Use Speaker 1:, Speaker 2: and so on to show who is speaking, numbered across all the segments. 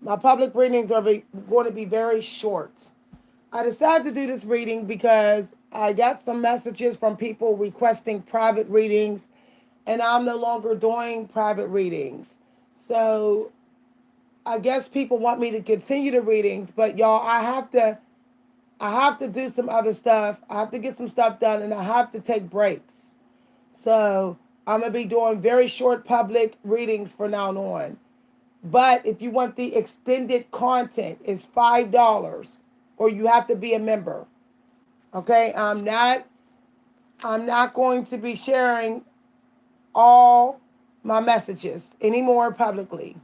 Speaker 1: My public readings are going to be very short. I decided to do this reading because I got some messages from people requesting private readings, and I'm no longer doing private readings. So I guess people want me to continue the readings, but y'all, I have to do some other stuff. I have to get some stuff done, and I have to take breaks. So I'm gonna be doing very short public readings from now on. But if you want the extended content, it's $5, or you have to be a member. Okay, I'm not going to be sharing all my messages anymore publicly.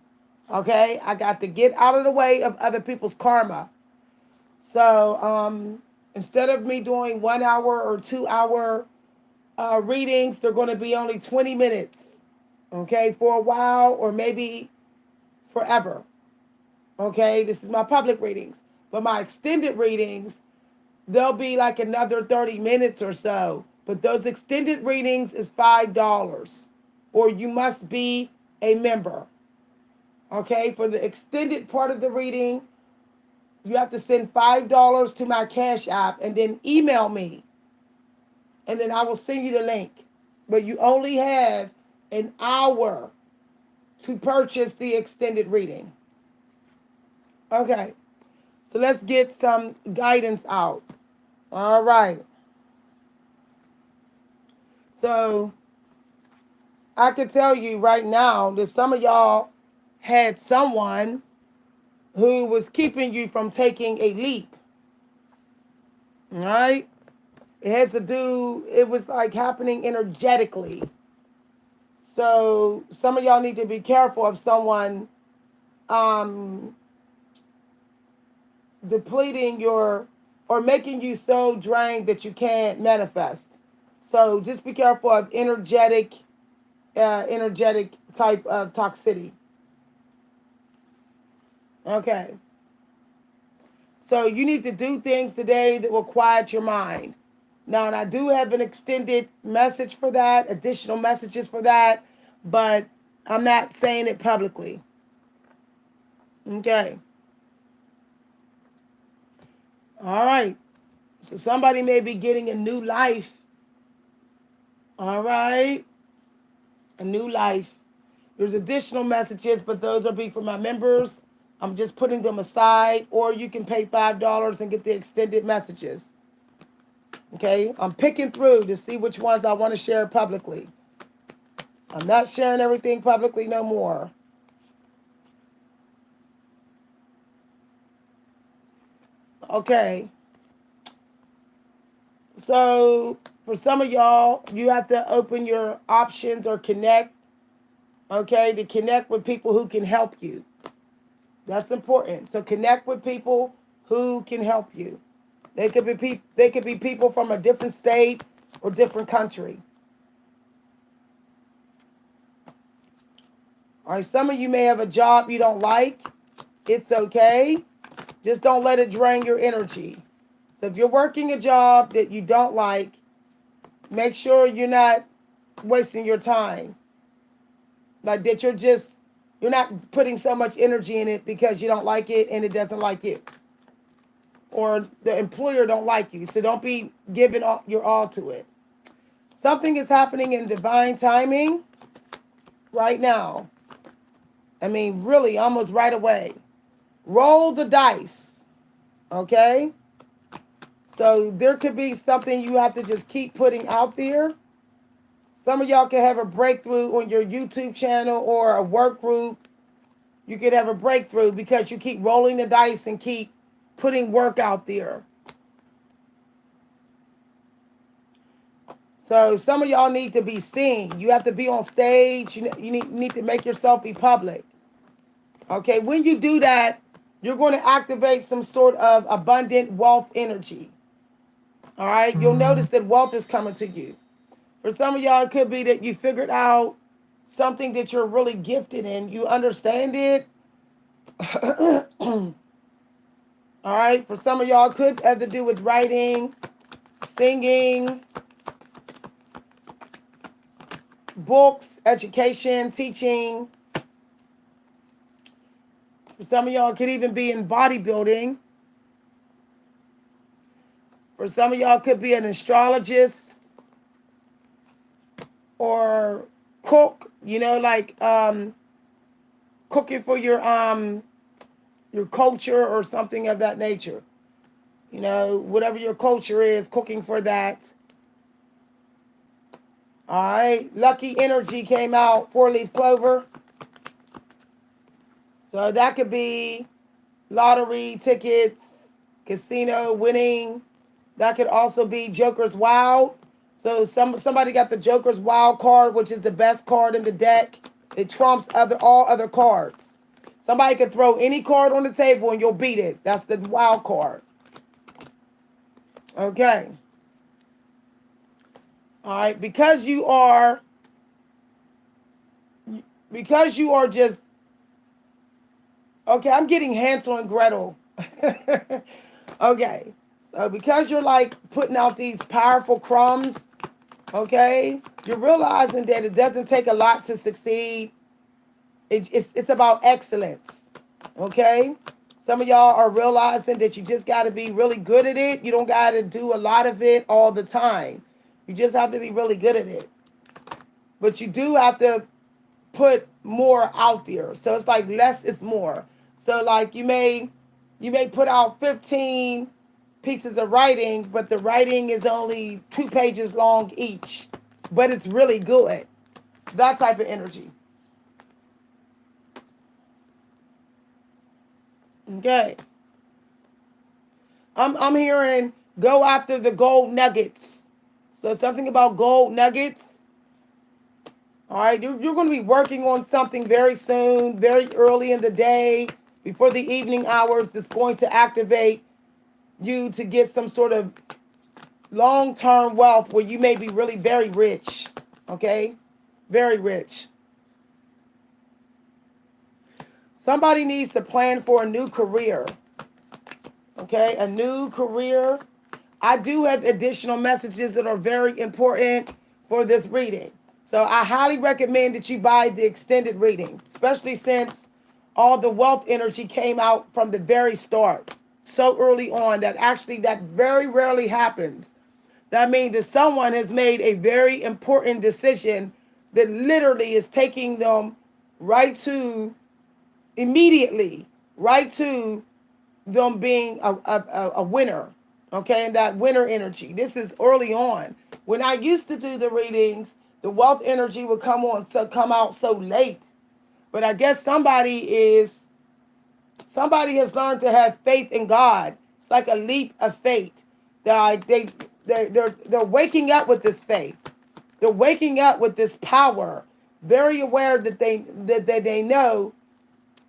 Speaker 1: Okay, I got to get out of the way of other people's karma. So instead of me doing 1 hour or 2 hour readings, they're going to be only 20 minutes. Okay, for a while or maybe forever. Okay, this is my public readings. But my extended readings, they'll be like another 30 minutes or so. But those extended readings is $5. Or you must be a member. Okay, for the extended part of the reading, you have to send $5 to my Cash App and then email me. And then I will send you the link. But you only have an hour to purchase the extended reading. Okay, so let's get some guidance out. All right. So I can tell you right now that some of y'all had someone who was keeping you from taking a leap. All right. It was like happening energetically. So some of y'all need to be careful of someone um, depleting your or making you so drained that you can't manifest. So just be careful of energetic type of toxicity. Okay. So you need to do things today that will quiet your mind. Now, and I do have an extended message for that, additional messages for that, but I'm not saying it publicly. Okay. All right. So somebody may be getting a new life. All right. A new life. There's additional messages, but those will be for my members. I'm just putting them aside, or you can pay $5 and get the extended messages. Okay, I'm picking through to see which ones I want to share publicly. I'm not sharing everything publicly no more. Okay. So for some of y'all, you have to open your options or connect, okay, to connect with people who can help you. That's important. So connect with people who can help you. They could be people from a different state or different country. All right, some of you may have a job you don't like. It's okay. Just don't let it drain your energy. So if you're working a job that you don't like, make sure you're not wasting your time. Like that you're not putting so much energy in it because you don't like it and it doesn't like you. Or the employer don't like you. So don't be giving your all to it. Something is happening in divine timing right now. I mean, really, almost right away. Roll the dice. Okay? So there could be something you have to just keep putting out there. Some of y'all can have a breakthrough on your YouTube channel or a work group. You could have a breakthrough because you keep rolling the dice and keep putting work out there. So some of y'all need to be seen. You have to be on stage. You need to make yourself be public. Okay, when you do that, you're going to activate some sort of abundant wealth energy. All right, you'll notice that wealth is coming to you. For some of y'all, it could be that you figured out something that you're really gifted in. You understand it. All right, for some of y'all, it could have to do with writing, singing, books, education, teaching. For some of y'all, it could even be in bodybuilding. For some of y'all, it could be an astrologist or cook. Like cooking for your culture or something of that nature. Whatever your culture is, cooking for that. All right. Lucky energy came out, 4-leaf clover. So that could be lottery tickets, casino winning. That could also be Joker's Wild. So somebody got the Joker's Wild card, which is the best card in the deck. It trumps all other cards. Somebody could throw any card on the table and you'll beat it. That's the wild card. Okay. All right. Because you are just, okay, I'm getting Hansel and Gretel. Okay. So because you're like putting out these powerful crumbs, okay, you're realizing that it doesn't take a lot to succeed. It's about excellence. Okay. Some of y'all are realizing that you just got to be really good at it. You don't got to do a lot of it all the time. You just have to be really good at it. But you do have to put more out there. So it's like less is more. So like you may put out 15 pieces of writing, but the writing is only 2 pages long each. But it's really good. That type of energy. Okay. I'm hearing go after the gold nuggets. So something about gold nuggets. All right, you're going to be working on something very soon, very early in the day, before the evening hours. It's going to activate you to get some sort of long-term wealth where you may be really very rich. Okay, very rich. Somebody needs to plan for a new career. Okay, a new career. I do have additional messages that are very important for this reading. So I highly recommend that you buy the extended reading, especially since all the wealth energy came out from the very start, so early on that actually that very rarely happens. That means that someone has made a very important decision that literally is taking them immediately, right to them being a winner, okay, and that winner energy. This is early on. When I used to do the readings, the wealth energy would come out so late. But I guess somebody has learned to have faith in God. It's like a leap of faith. They're waking up with this faith. They're waking up with this power, very aware that they know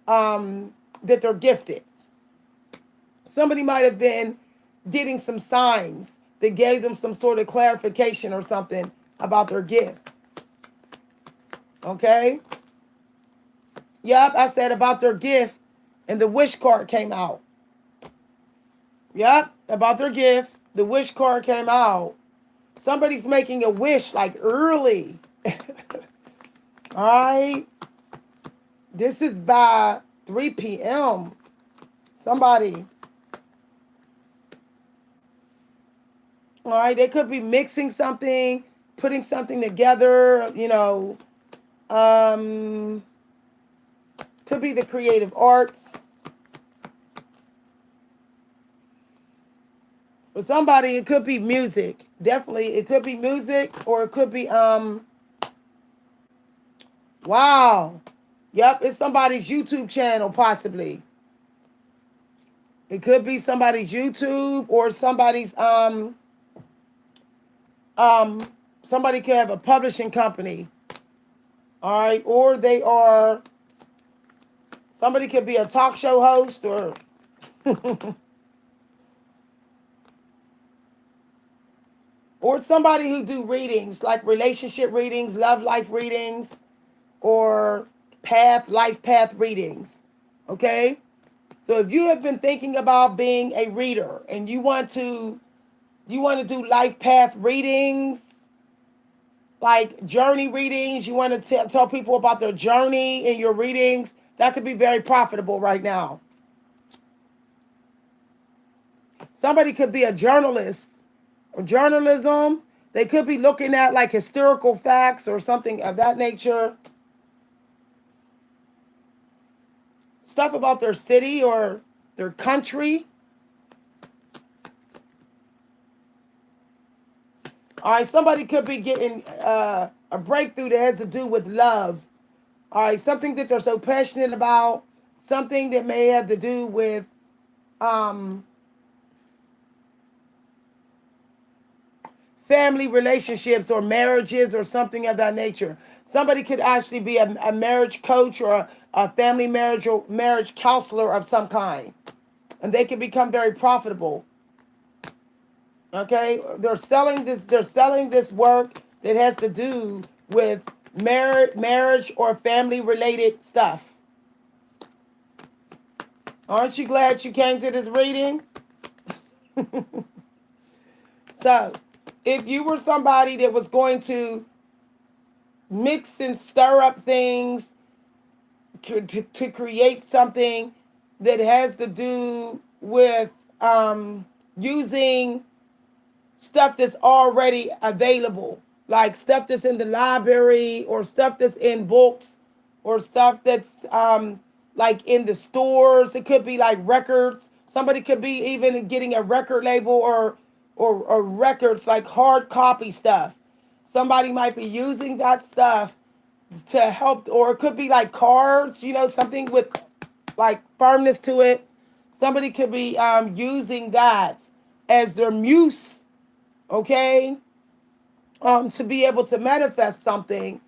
Speaker 1: that they're gifted. Somebody might have been getting some signs that gave them some sort of clarification or something about their gift. Okay? Yep, I said about their gift, and the wish card came out. Yep, about their gift, the wish card came out. Somebody's making a wish like early. All right? This is by 3 p.m. Somebody. All right, they could be mixing something, putting something together, could be the creative arts. For somebody, it could be music. Definitely, it could be music, or it could be, wow. Yep, it's somebody's YouTube channel, possibly. It could be somebody's YouTube or somebody's, somebody could have a publishing company. All right, or somebody could be a talk show host or or somebody who do readings, like relationship readings, love life readings, or life path readings. Okay? So if you have been thinking about being a reader and you want to do life path readings, like journey readings, you want to tell people about their journey in your readings, That could be very profitable right now. Somebody could be a journalist or journalism. They could be looking at like historical facts or something of that nature. Stuff about their city or their country. All right, somebody could be getting a breakthrough that has to do with love. All right, something that they're so passionate about, something that may have to do with family relationships or marriages or something of that nature. Somebody could actually be a marriage coach or a family marriage counselor of some kind, and they can become very profitable. Okay, they're selling this. They're selling this work that has to do with marriage or family related stuff. Aren't you glad you came to this reading? So, if you were somebody that was going to mix and stir up things to create something that has to do with using stuff that's already available, like stuff that's in the library or stuff that's in books or stuff that's like in the stores. It could be like records. Somebody could be even getting a record label or records like hard copy stuff. Somebody might be using that stuff to help, or it could be like cards, something with like firmness to it. Somebody could be using that as their muse, okay, to be able to manifest something,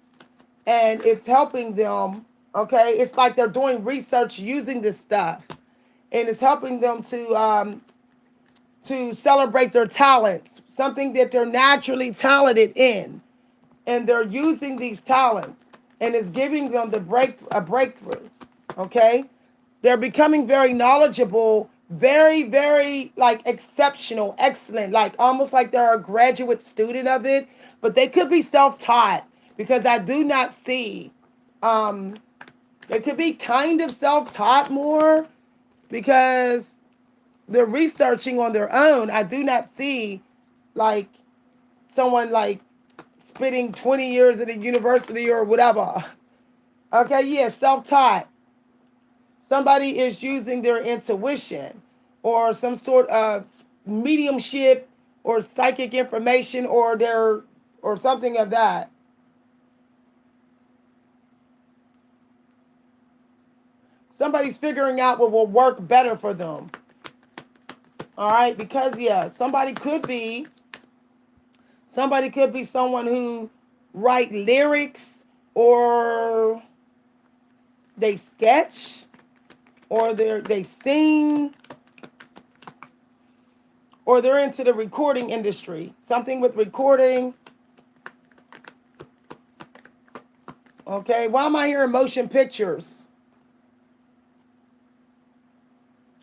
Speaker 1: and it's helping them, okay. It's like they're doing research using this stuff, and it's helping them to celebrate their talents, something that they're naturally talented in, and they're using these talents, and it's giving them a breakthrough, okay? They're becoming very knowledgeable, very, very like exceptional, excellent, like almost like they're a graduate student of it, but they could be self-taught because I do not see, they could be kind of self-taught more because they're researching on their own. I do not see like someone like spending 20 years at a university or whatever. Okay, yeah, self-taught. Somebody is using their intuition or some sort of mediumship or psychic information or something of that. Somebody's figuring out what will work better for them. All right, because yeah, somebody could be someone who write lyrics, or they sketch, or they sing, or they're into the recording industry. Something with recording. Okay, why am I hearing motion pictures?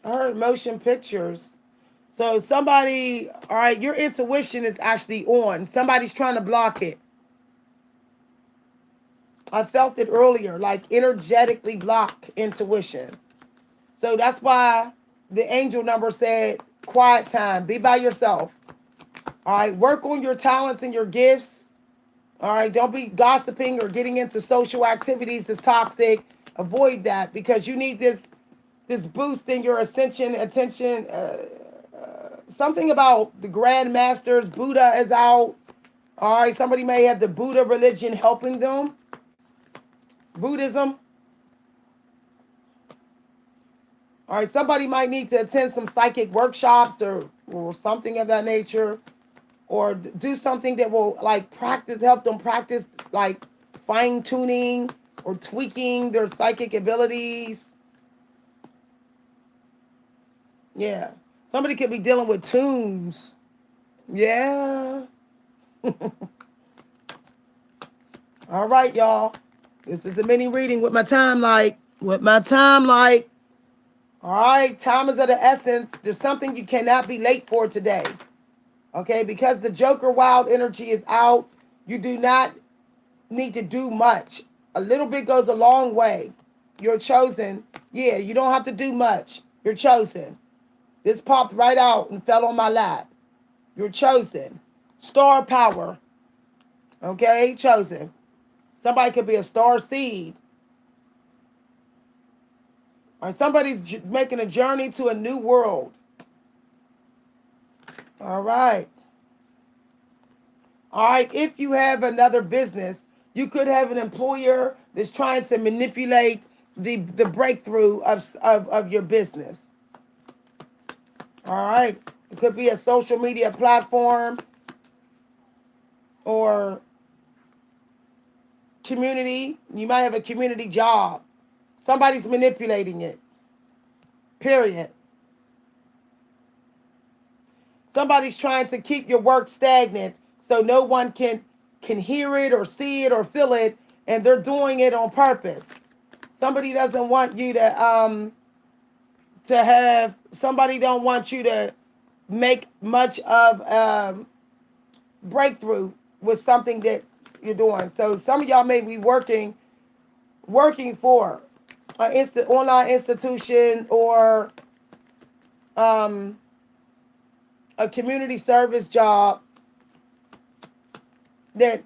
Speaker 1: I heard motion pictures. So somebody, all right, your intuition is actually on. Somebody's trying to block it. I felt it earlier, like energetically block intuition. So that's why the angel number said, quiet time, be by yourself. All right, work on your talents and your gifts. All right, don't be gossiping or getting into social activities that's toxic. Avoid that because you need this boost in your attention. Something about the Grand Masters, Buddha is out. All right, somebody may have the Buddha religion helping them. Buddhism. All right, somebody might need to attend some psychic workshops or something of that nature, or do something that will like help them practice like fine tuning or tweaking their psychic abilities. Yeah. Somebody could be dealing with tunes. Yeah. All right, y'all. This is a mini reading with my time like. All right, time is of the essence. There's something you cannot be late for today. Okay, because the Joker wild energy is out, you do not need to do much. A little bit goes a long way. You're chosen. Yeah, you don't have to do much. You're chosen. This popped right out and fell on my lap. You're chosen. Star power. Okay, chosen. Somebody could be a star seed. Or somebody's making a journey to a new world. All right. All right. If you have another business, you could have an employer that's trying to manipulate the breakthrough of your business. All right. It could be a social media platform or community. You might have a community job. Somebody's manipulating it. Period. Somebody's trying to keep your work stagnant so no one can hear it or see it or feel it, and they're doing it on purpose. Somebody doesn't want you to have. Somebody don't want you to make much of breakthrough with something that you're doing. So some of y'all may be working for an online institution or a community service job that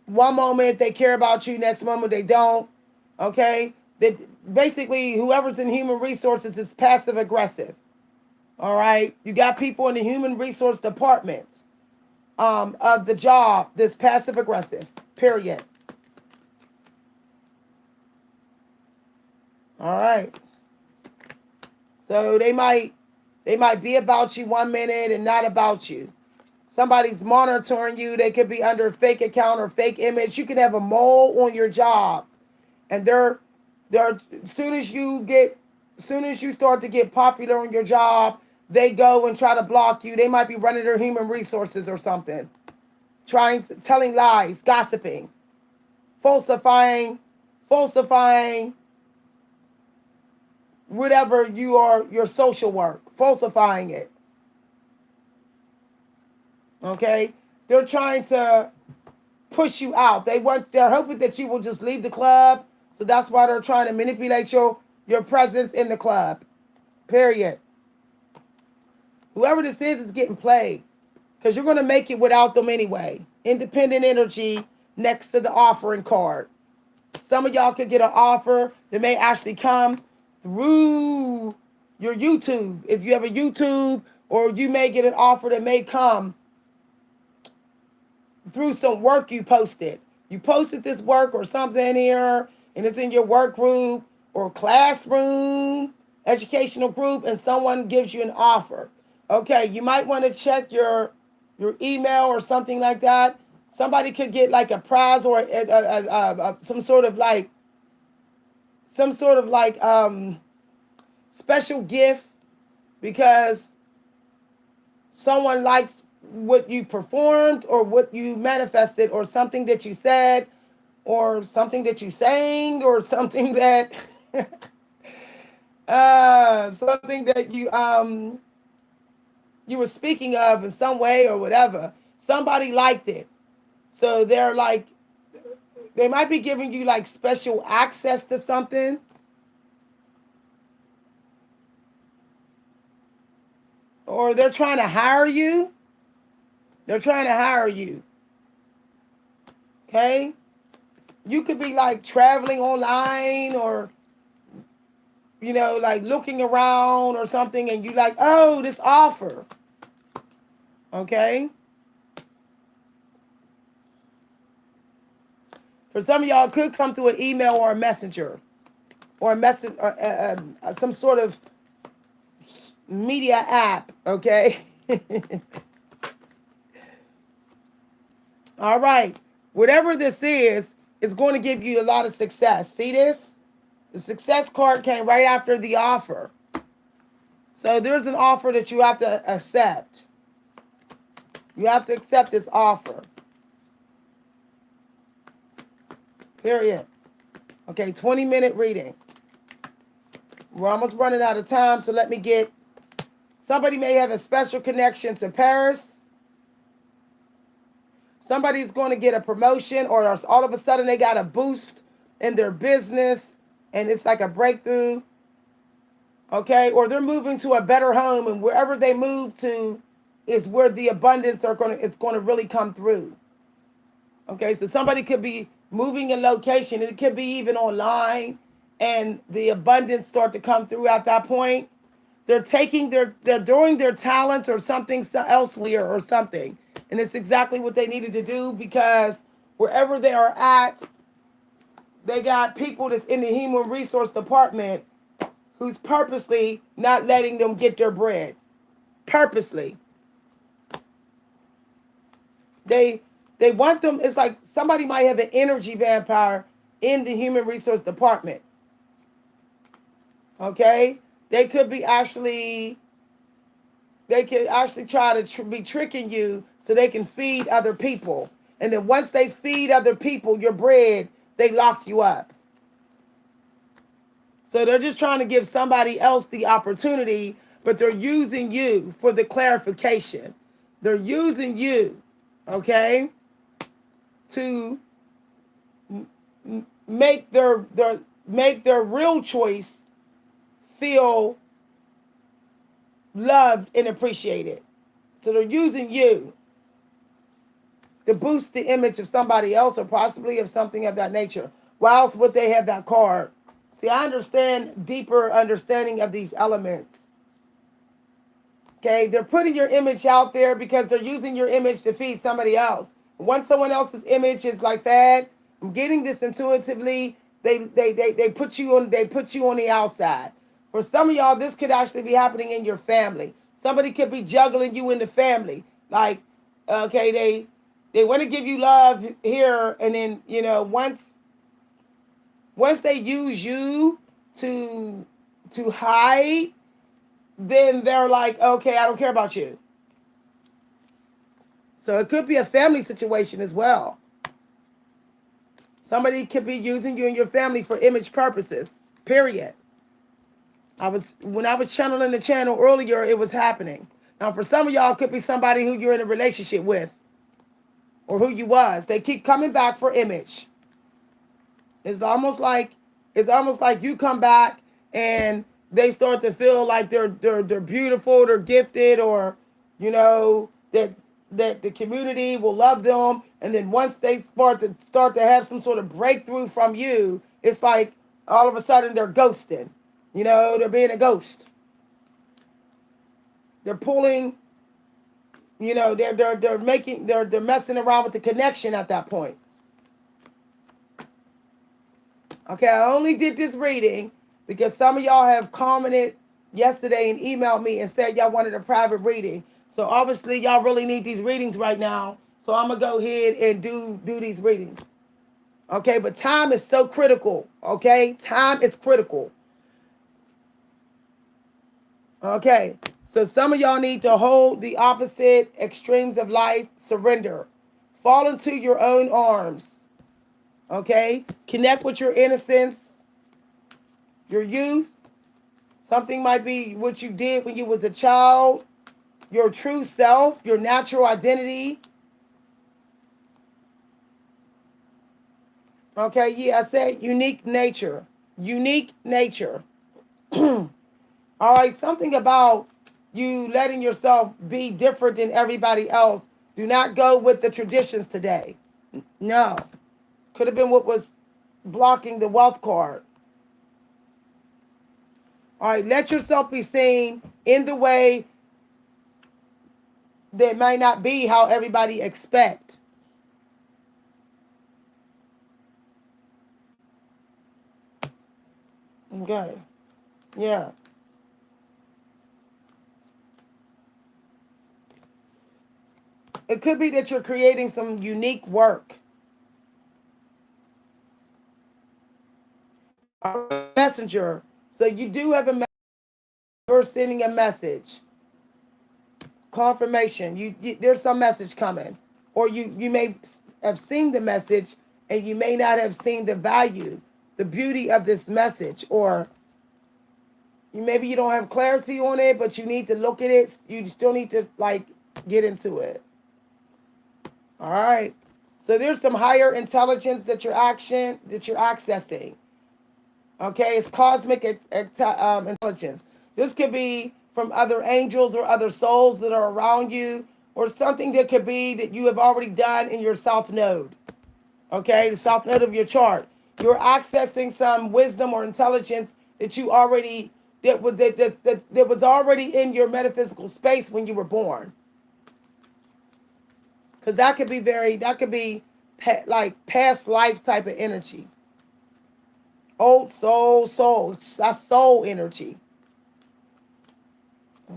Speaker 1: one moment they care about you, next moment they don't. Okay? That basically whoever's in human resources is passive aggressive. All right? You got people in the human resource departments of the job that's passive aggressive. Period. All right. So they might be about you one minute and not about you. Somebody's monitoring you. They could be under a fake account or fake image. You can have a mole on your job, and they're as soon as you start to get popular on your job, they go and try to block you. They might be running their human resources or something, telling lies, gossiping, falsifying whatever your social work, falsifying it. Okay? They're trying to push you out. They're hoping that you will just leave the club. So that's why they're trying to manipulate your presence in the club. Period. Whoever this is getting played. Because you're going to make it without them anyway. Independent energy next to the offering card. Some of y'all could get an offer that may actually come through your YouTube. If you have a YouTube, or you may get an offer that may come through some work you posted. You posted this work or something here, and it's in your work group or classroom, educational group, and someone gives you an offer. Okay, you might want to check your email or something like that. Somebody could get like a prize or some sort of like special gift because someone likes what you performed or what you manifested or something that you said or something that you sang or something that you were speaking of in some way or whatever. Somebody liked it. So they might be giving you like special access to something. Or they're trying to hire you. Okay? You could be like traveling online or, like looking around or something and you like, oh, this offer. Okay? For some of y'all, it could come through an email or a messenger or a message or some sort of media app. Okay? All right. Whatever this is going to give you a lot of success. See this? The success card came right after the offer. So there's an offer that you have to accept. You have to accept this offer. Period. Okay, 20-minute reading. We're almost running out of time, so let me get... Somebody may have a special connection to Paris. Somebody's going to get a promotion or all of a sudden they got a boost in their business and it's like a breakthrough. Okay, or they're moving to a better home, and wherever they move to is where the abundance it's going to really come through. Okay, so somebody could be moving a location, it could be even online, and the abundance start to come through at that point. They're doing their talents or something elsewhere or something, and it's exactly what they needed to do, because wherever they are at, they got people that's in the human resource department who's purposely not letting them get their bread. Purposely. They want them, it's like somebody might have an energy vampire in the human resource department. Okay? They could actually try to be tricking you so they can feed other people. And then once they feed other people your bread, they lock you up. So they're just trying to give somebody else the opportunity, but they're using you for the clarification. They're using you, okay, to make their real choice feel loved and appreciated. So they're using you to boost the image of somebody else, or possibly of something of that nature. Why else would they have that card? See, I understand deeper understanding of these elements. Okay, they're putting your image out there because they're using your image to feed somebody else. Once someone else's image is like that, I'm getting this intuitively, they put you on the outside. For some of y'all, this could actually be happening in your family. Somebody could be juggling you in the family. Like, okay, they want to give you love here, and then, you know, once they use you to hide, then they're like, okay, I don't care about you. So it could be a family situation as well. Somebody could be using you and your family for image purposes, period. When I was channeling the channel earlier, it was happening. Now, for some of y'all, it could be somebody who you're in a relationship with, or who you was. They keep coming back for image. It's almost like you come back and they start to feel like they're beautiful, they're gifted, or, you know, that the community will love them. And then once they start to have some sort of breakthrough from you, it's like all of a sudden they're ghosting. You know, they're being a ghost. They're pulling, you know, they're messing around with the connection at that point. Okay, I only did this reading because some of y'all have commented yesterday and emailed me and said y'all wanted a private reading. So obviously y'all really need these readings right now. So I'm going to go ahead and do these readings. Okay, but time is so critical. Okay, time is critical. Okay, so some of y'all need to hold the opposite extremes of life, surrender. Fall into your own arms. Okay, connect with your innocence, your youth. Something might be what you did when you was a child, your true self, your natural identity. Okay, yeah, I said unique nature. Unique nature. All right, something about you letting yourself be different than everybody else. Do not go with the traditions today. No. Could have been what was blocking the wealth card. All right, let yourself be seen in the way that might not be how everybody expect. Okay. Yeah. It could be that you're creating some unique work. A messenger. So you do have a message. You're sending a message. Confirmation. You there's some message coming. Or you may have seen the message and you may not have seen the value, the beauty of this message, or maybe you don't have clarity on it, but you need to look at it. You still need to like get into it. All right. So there's some higher intelligence that you're accessing. Okay, it's cosmic intelligence. This could be from other angels or other souls that are around you, or something that could be that you have already done in your south node. Okay, the south node of your chart. You're accessing some wisdom or intelligence that you already that was already in your metaphysical space when you were born. Because that could be like past life type of energy. Old soul. That's soul energy.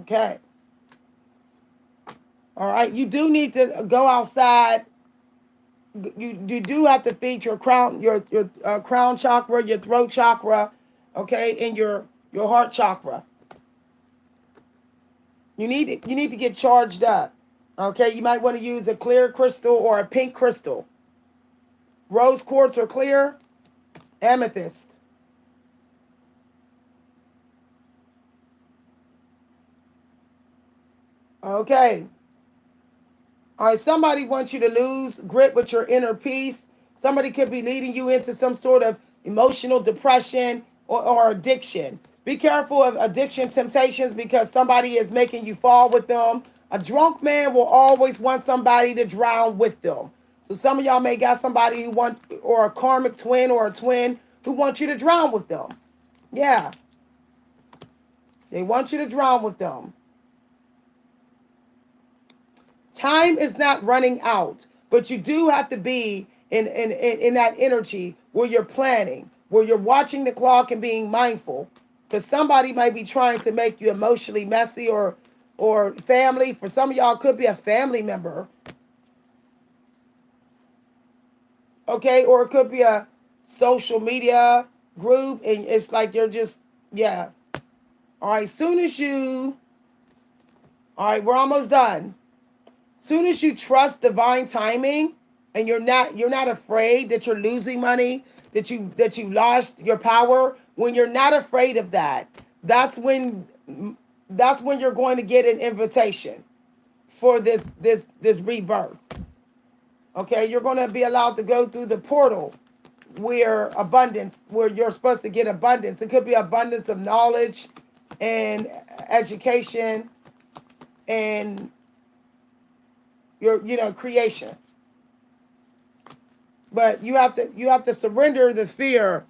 Speaker 1: Okay. All right. You do need to go outside. You do have to feed your crown chakra, your throat chakra, okay, and your heart chakra. You need to get charged up. Okay. You might want to use a clear crystal or a pink crystal. Rose quartz or clear, amethyst. Okay. All right, somebody wants you to lose grip with your inner peace. Somebody could be leading you into some sort of emotional depression or addiction. Be careful of addiction temptations because somebody is making you fall with them. A drunk man will always want somebody to drown with them. So some of y'all may got somebody who want, or a karmic twin or a twin who wants you to drown with them. Yeah, they want you to drown with them. Time is not running out, but you do have to be in that energy where you're planning, where you're watching the clock and being mindful, because somebody might be trying to make you emotionally messy, or family. For some of y'all, it could be a family member, okay, or it could be a social media group, and it's like you're just, yeah. All right, all right, we're almost done. Soon as you trust divine timing, and you're not afraid that you're losing money, that you lost your power, when you're not afraid of that, that's when that's when you're going to get an invitation for this rebirth. Okay, you're going to be allowed to go through the portal where you're supposed to get abundance. It could be abundance of knowledge and education and your creation. But you have to surrender the fear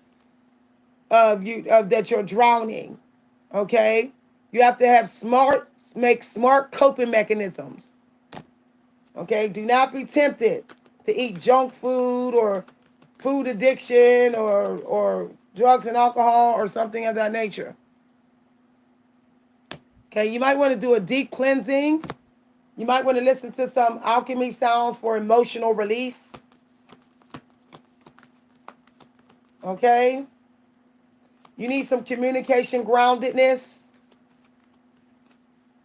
Speaker 1: of that you're drowning. Okay, you have to make smart coping mechanisms. Okay, do not be tempted to eat junk food or food addiction or drugs and alcohol or something of that nature. Okay, you might want to do a deep cleansing. You might want to listen to some alchemy sounds for emotional release. Okay? You need some communication groundedness.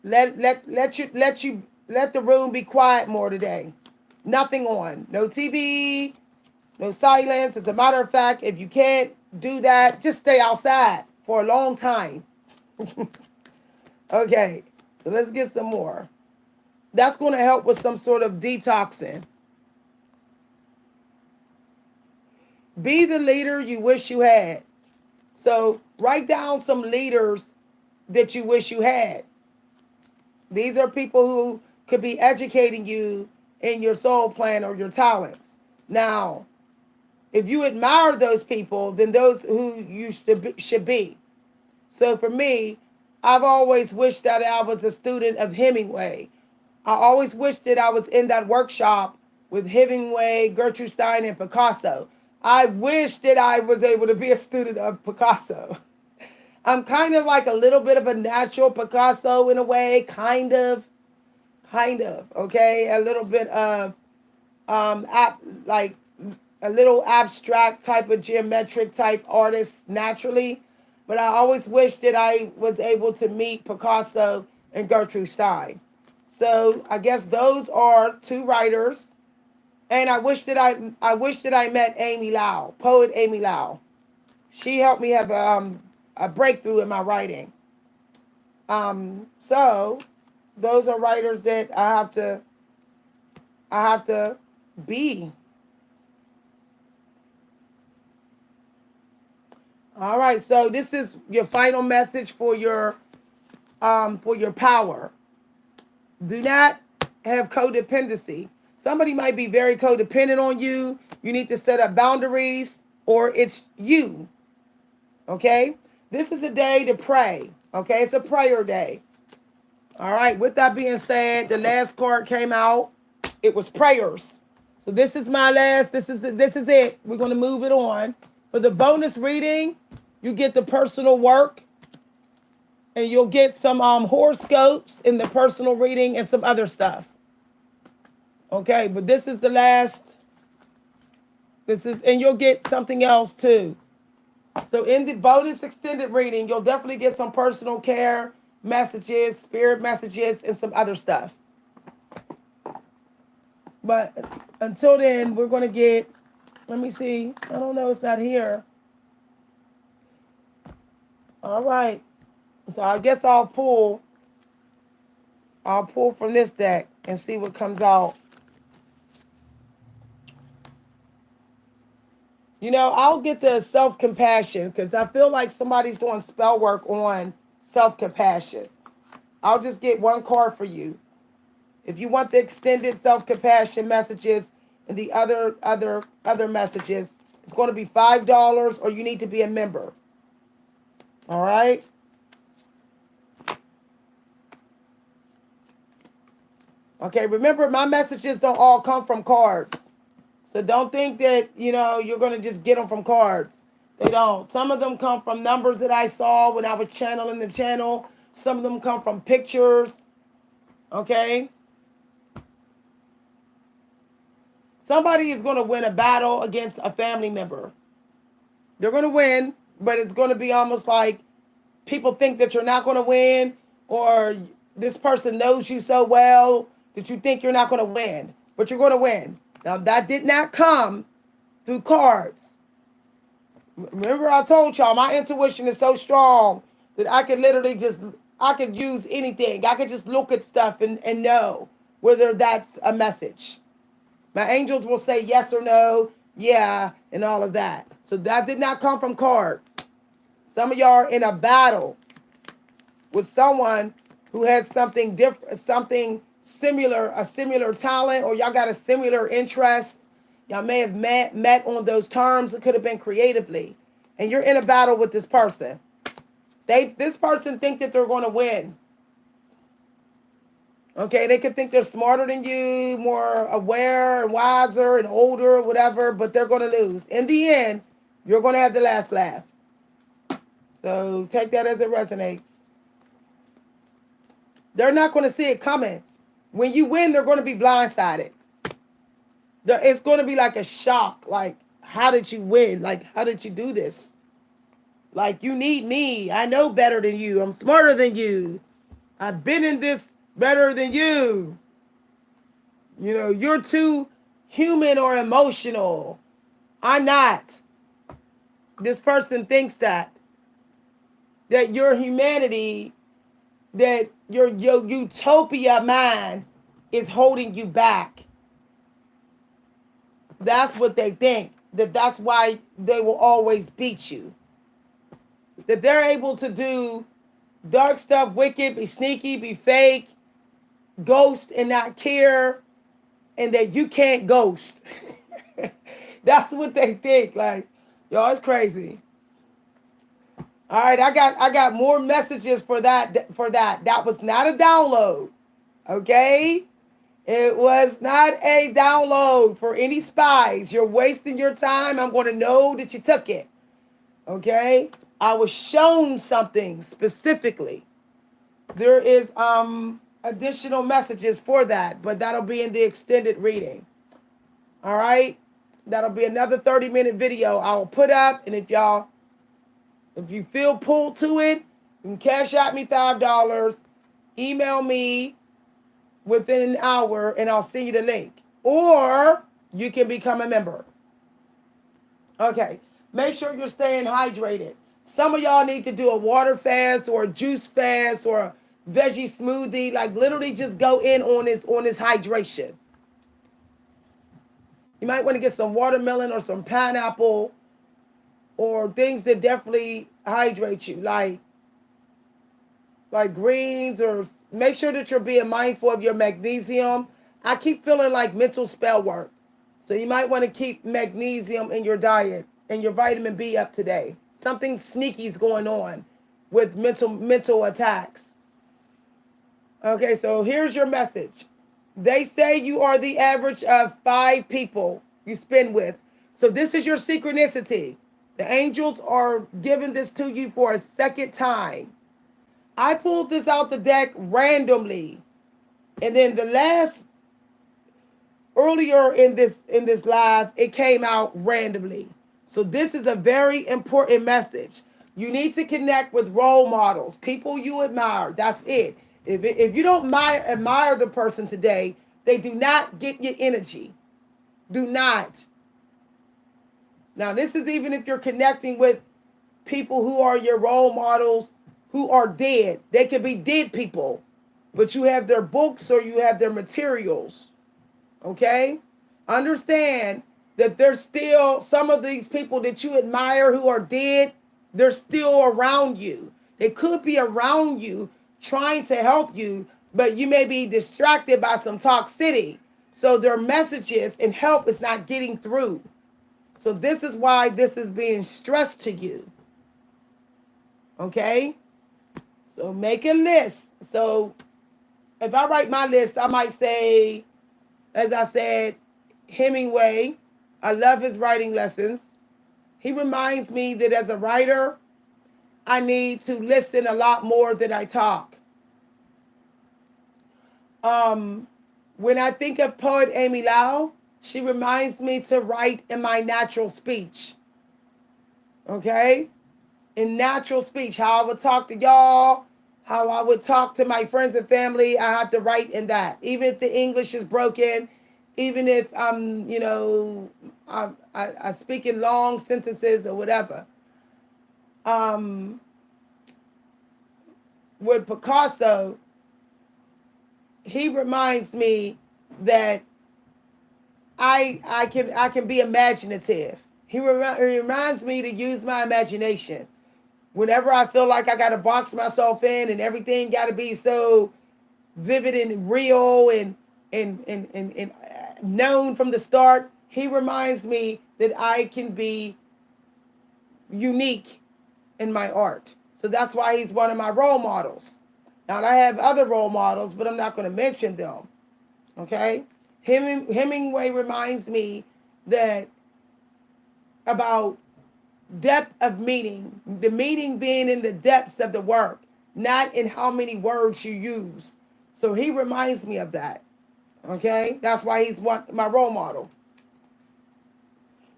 Speaker 1: Let the room be quiet more today. Nothing on. No TV, no silence. As a matter of fact, if you can't do that, just stay outside for a long time. Okay, so let's get some more. That's going to help with some sort of detoxing. Be the leader you wish you had. So write down some leaders that you wish you had. These are people who could be educating you in your soul plan or your talents. Now, if you admire those people, then those who you should be. So for me, I've always wished that I was a student of Hemingway. I always wished that I was in that workshop with Hemingway, Gertrude Stein, and Picasso. I wish that I was able to be a student of Picasso. I'm kind of like a little bit of a natural Picasso in a way, kind of, okay? A little bit of, like a little abstract type of geometric type artist naturally. But I always wish that I was able to meet Picasso and Gertrude Stein. So I guess those are two writers. And I wish that I met Amy Lau, poet Amy Lau. She helped me have a breakthrough in my writing. So those are writers that I have to be. All right, so this is your final message for your power. Do not have codependency. Somebody might be very codependent on you. You need to set up boundaries, or it's you. Okay? This is a day to pray. Okay? It's a prayer day. All right. With that being said, the last card came out. It was prayers. So this is my last. This is it. We're going to move it on. For the bonus reading, you get the personal work, and you'll get some horoscopes in the personal reading and some other stuff. Okay, but this is the last. And you'll get something else too. So in the bonus extended reading, you'll definitely get some personal care messages, spirit messages, and some other stuff. But until then, we're going to get, let me see. I don't know, it's not here. All right. So I guess I'll pull from this deck and see what comes out. You know, I'll get the self-compassion because I feel like somebody's doing spell work on self-compassion. I'll just get one card for you. If you want the extended self-compassion messages and the other messages, it's going to be $5, or you need to be a member. All right? Okay, remember, my messages don't all come from cards. So don't think that, you're going to just get them from cards. They don't. Some of them come from numbers that I saw when I was channeling the channel. Some of them come from pictures. Okay? Somebody is going to win a battle against a family member. They're going to win, but it's going to be almost like people think that you're not going to win, or this person knows you so well that you think you're not going to win, but you're going to win. Now, that did not come through cards. Remember, I told y'all, my intuition is so strong that I could literally I could use anything. I could just look at stuff and know whether that's a message. My angels will say yes or no, yeah, and all of that. So that did not come from cards. Some of y'all are in a battle with someone who has something different, something similar, a similar talent, or y'all got a similar interest. Y'all may have met on those terms. It could have been creatively. And you're in a battle with this person. This person think that they're going to win. Okay, they could think they're smarter than you, more aware and wiser and older or whatever, but they're going to lose. In the end, you're going to have the last laugh. So take that as it resonates. They're not going to see it coming. When you win, they're going to be blindsided. It's going to be like a shock. Like, how did you win? Like, how did you do this? Like, you need me. I know better than you. I'm smarter than you. I've been in this better than you. You're too human or emotional. I'm not. This person thinks that your humanity, that your utopia mind is holding you back. That's what they think. That's why they will always beat you. That they're able to do dark stuff, wicked, be sneaky, be fake, ghost and not care, and that you can't ghost. That's what they think. Like, y'all, it's crazy. All right, I got more messages for that. That was not a download. Okay? It was not a download for any spies. You're wasting your time. I'm going to know that you took it. Okay? I was shown something specifically. There is additional messages for that, but that'll be in the extended reading. All right? That'll be another 30-minute video I'll put up, and if you feel pulled to it, you can cash out me $5, email me within an hour, and I'll send you the link. Or you can become a member. Okay. Make sure you're staying hydrated. Some of y'all need to do a water fast or a juice fast or a veggie smoothie. Like, literally just go in on this hydration. You might want to get some watermelon or some pineapple or things that definitely hydrate you, like greens, or make sure that you're being mindful of your magnesium. I keep feeling like mental spell work. So you might want to keep magnesium in your diet and your vitamin B up today. Something sneaky is going on with mental attacks. Okay, so here's your message. They say you are the average of 5 people you spend with. So this is your synchronicity. The angels are giving this to you for a second time. I pulled this out the deck randomly. And then the last earlier in this live, it came out randomly. So this is a very important message. You need to connect with role models, people you admire. That's it. If you don't admire the person today, they do not get your energy. Do not. Now, this is even if you're connecting with people who are your role models who are dead. They could be dead people, but you have their books or you have their materials. Okay? Understand that there's still some of these people that you admire who are dead, they're still around you. They could be around you trying to help you, but you may be distracted by some toxicity. So their messages and help is not getting through. So this is why this is being stressed to you. Okay? So make a list. So if I write my list, I might say, as I said, Hemingway. I love his writing lessons. He reminds me that as a writer, I need to listen a lot more than I talk. When I think of poet Amy Lau, she reminds me to write in my natural speech. Okay? In natural speech, how I would talk to y'all, how I would talk to my friends and family, I have to write in that. Even if the English is broken, even if I speak in long sentences or whatever. With Picasso, he reminds me that I can be imaginative. He reminds me to use my imagination. Whenever I feel like I got to box myself in and everything got to be so vivid and real and known from the start, he reminds me that I can be unique in my art. So that's why he's one of my role models. Now, I have other role models, but I'm not going to mention them. Okay? Hemingway reminds me that about depth of meaning, the meaning being in the depths of the work, not in how many words you use. So he reminds me of that. Okay? That's why he's my role model.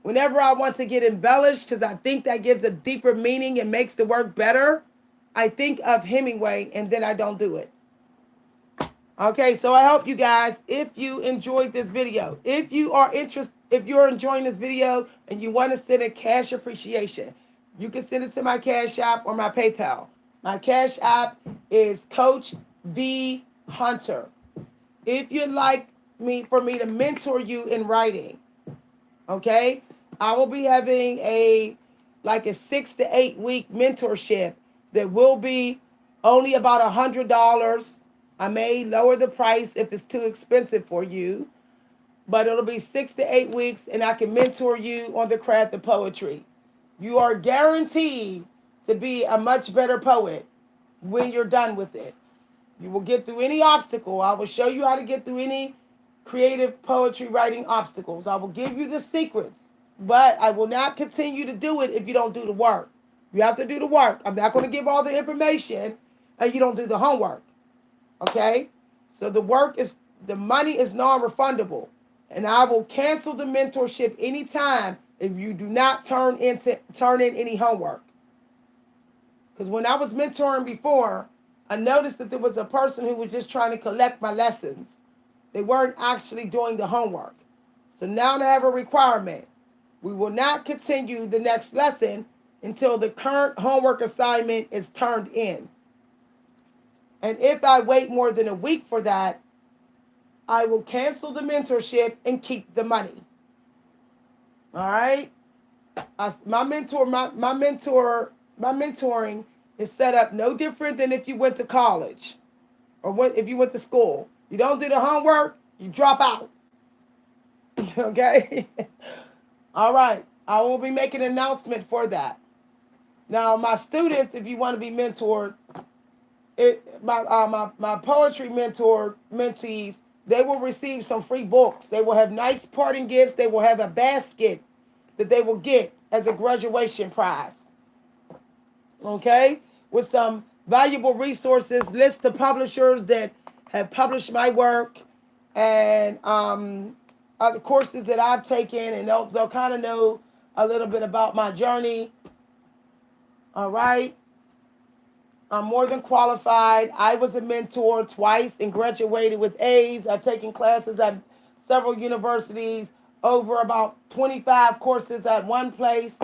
Speaker 1: Whenever I want to get embellished, because I think that gives a deeper meaning and makes the work better, I think of Hemingway and then I don't do it. Okay, so I hope you guys, if you enjoyed this video, if you're enjoying this video and you want to send a cash appreciation, you can send it to my Cash App or my PayPal. My Cash App is Coach V Hunter. If you'd like for me to mentor you in writing, okay, I will be having a 6 to 8 week mentorship that will be only about $100. I may lower the price if it's too expensive for you, but it'll be 6 to 8 weeks and I can mentor you on the craft of poetry. You are guaranteed to be a much better poet when you're done with it. You will get through any obstacle. I will show you how to get through any creative poetry writing obstacles. I will give you the secrets, but I will not continue to do it if you don't do the work. You have to do the work. I'm not going to give all the information and you don't do the homework. Okay? So the money is non-refundable. And I will cancel the mentorship anytime if you do not turn in any homework. Because when I was mentoring before, I noticed that there was a person who was just trying to collect my lessons. They weren't actually doing the homework. So now I have a requirement. We will not continue the next lesson until the current homework assignment is turned in. And if I wait more than a week for that, I will cancel the mentorship and keep the money. All right? My mentoring is set up no different than if you went to college if you went to school. You don't do the homework, you drop out. Okay? All right. I will be making an announcement for that. Now, my students, if you want to be mentored, my poetry mentees, they will receive some free books. They will have nice parting gifts. They will have a basket that they will get as a graduation prize. Okay? With some valuable resources, list of publishers that have published my work, and other courses that I've taken, and they'll kind of know a little bit about my journey. All right? I'm more than qualified. I was a mentor twice and graduated with A's. I've taken classes at several universities, over about 25 courses at one place,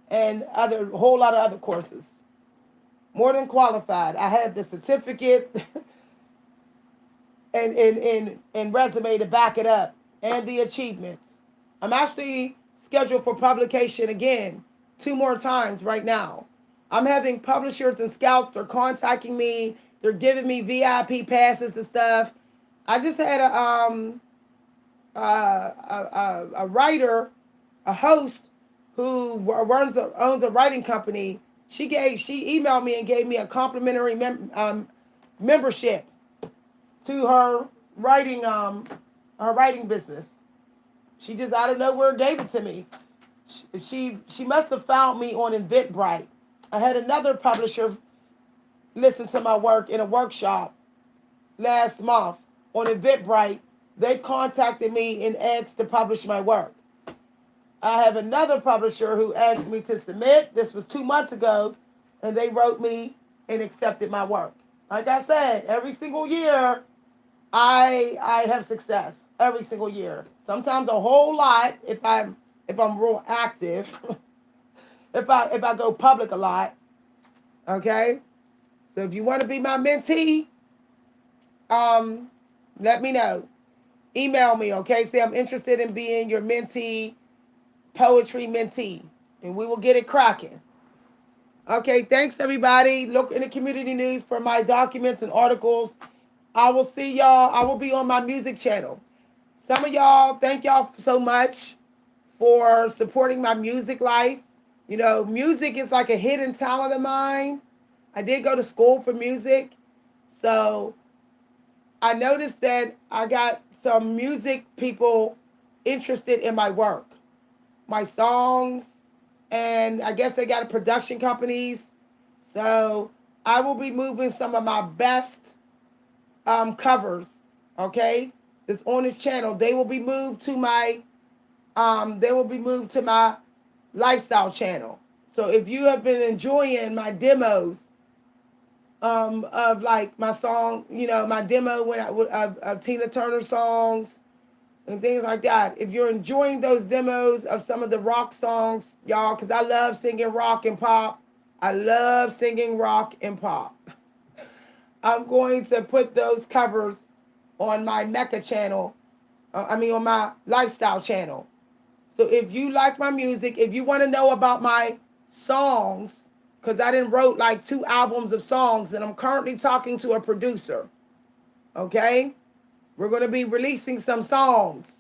Speaker 1: and a whole lot of other courses. More than qualified. I have the certificate and resume to back it up, and the achievements. I'm actually scheduled for publication again 2 more times right now. I'm having publishers and scouts. They're contacting me. They're giving me VIP passes and stuff. I just had a writer, a host who owns a writing company. She emailed me and gave me a complimentary membership to her writing business. She just out of nowhere gave it to me. She must have found me on Eventbrite. I had another publisher listen to my work in a workshop last month on Eventbrite. They contacted me and asked to publish my work. I have another publisher who asked me to submit. This was 2 months ago, and they wrote me and accepted my work. Like I said, every single year, I have success. Every single year. Sometimes a whole lot if I'm real active. if I go public a lot. Okay? So if you want to be my mentee, let me know. Email me, okay? Say I'm interested in being your mentee, poetry mentee, and we will get it cracking. Okay, thanks everybody. Look in the community news for my documents and articles. I will see y'all. I will be on my music channel. Some of y'all, thank y'all so much for supporting my music life. You know, music is like a hidden talent of mine. I did go to school for music. So I noticed that I got some music people interested in my work, my songs, and I guess they got production companies. So I will be moving some of my best covers, okay, that's on this channel. They will be moved to my lifestyle channel. So if you have been enjoying my demos of like my song, you know, my demo of Tina Turner songs and things like that. If you're enjoying those demos of some of the rock songs, y'all, because I love singing rock and pop. I love singing rock and pop. I'm going to put those covers on my Mecca channel. On my lifestyle channel. So if you like my music, if you want to know about my songs, because I done wrote like 2 albums of songs, and I'm currently talking to a producer. Okay? We're going to be releasing some songs.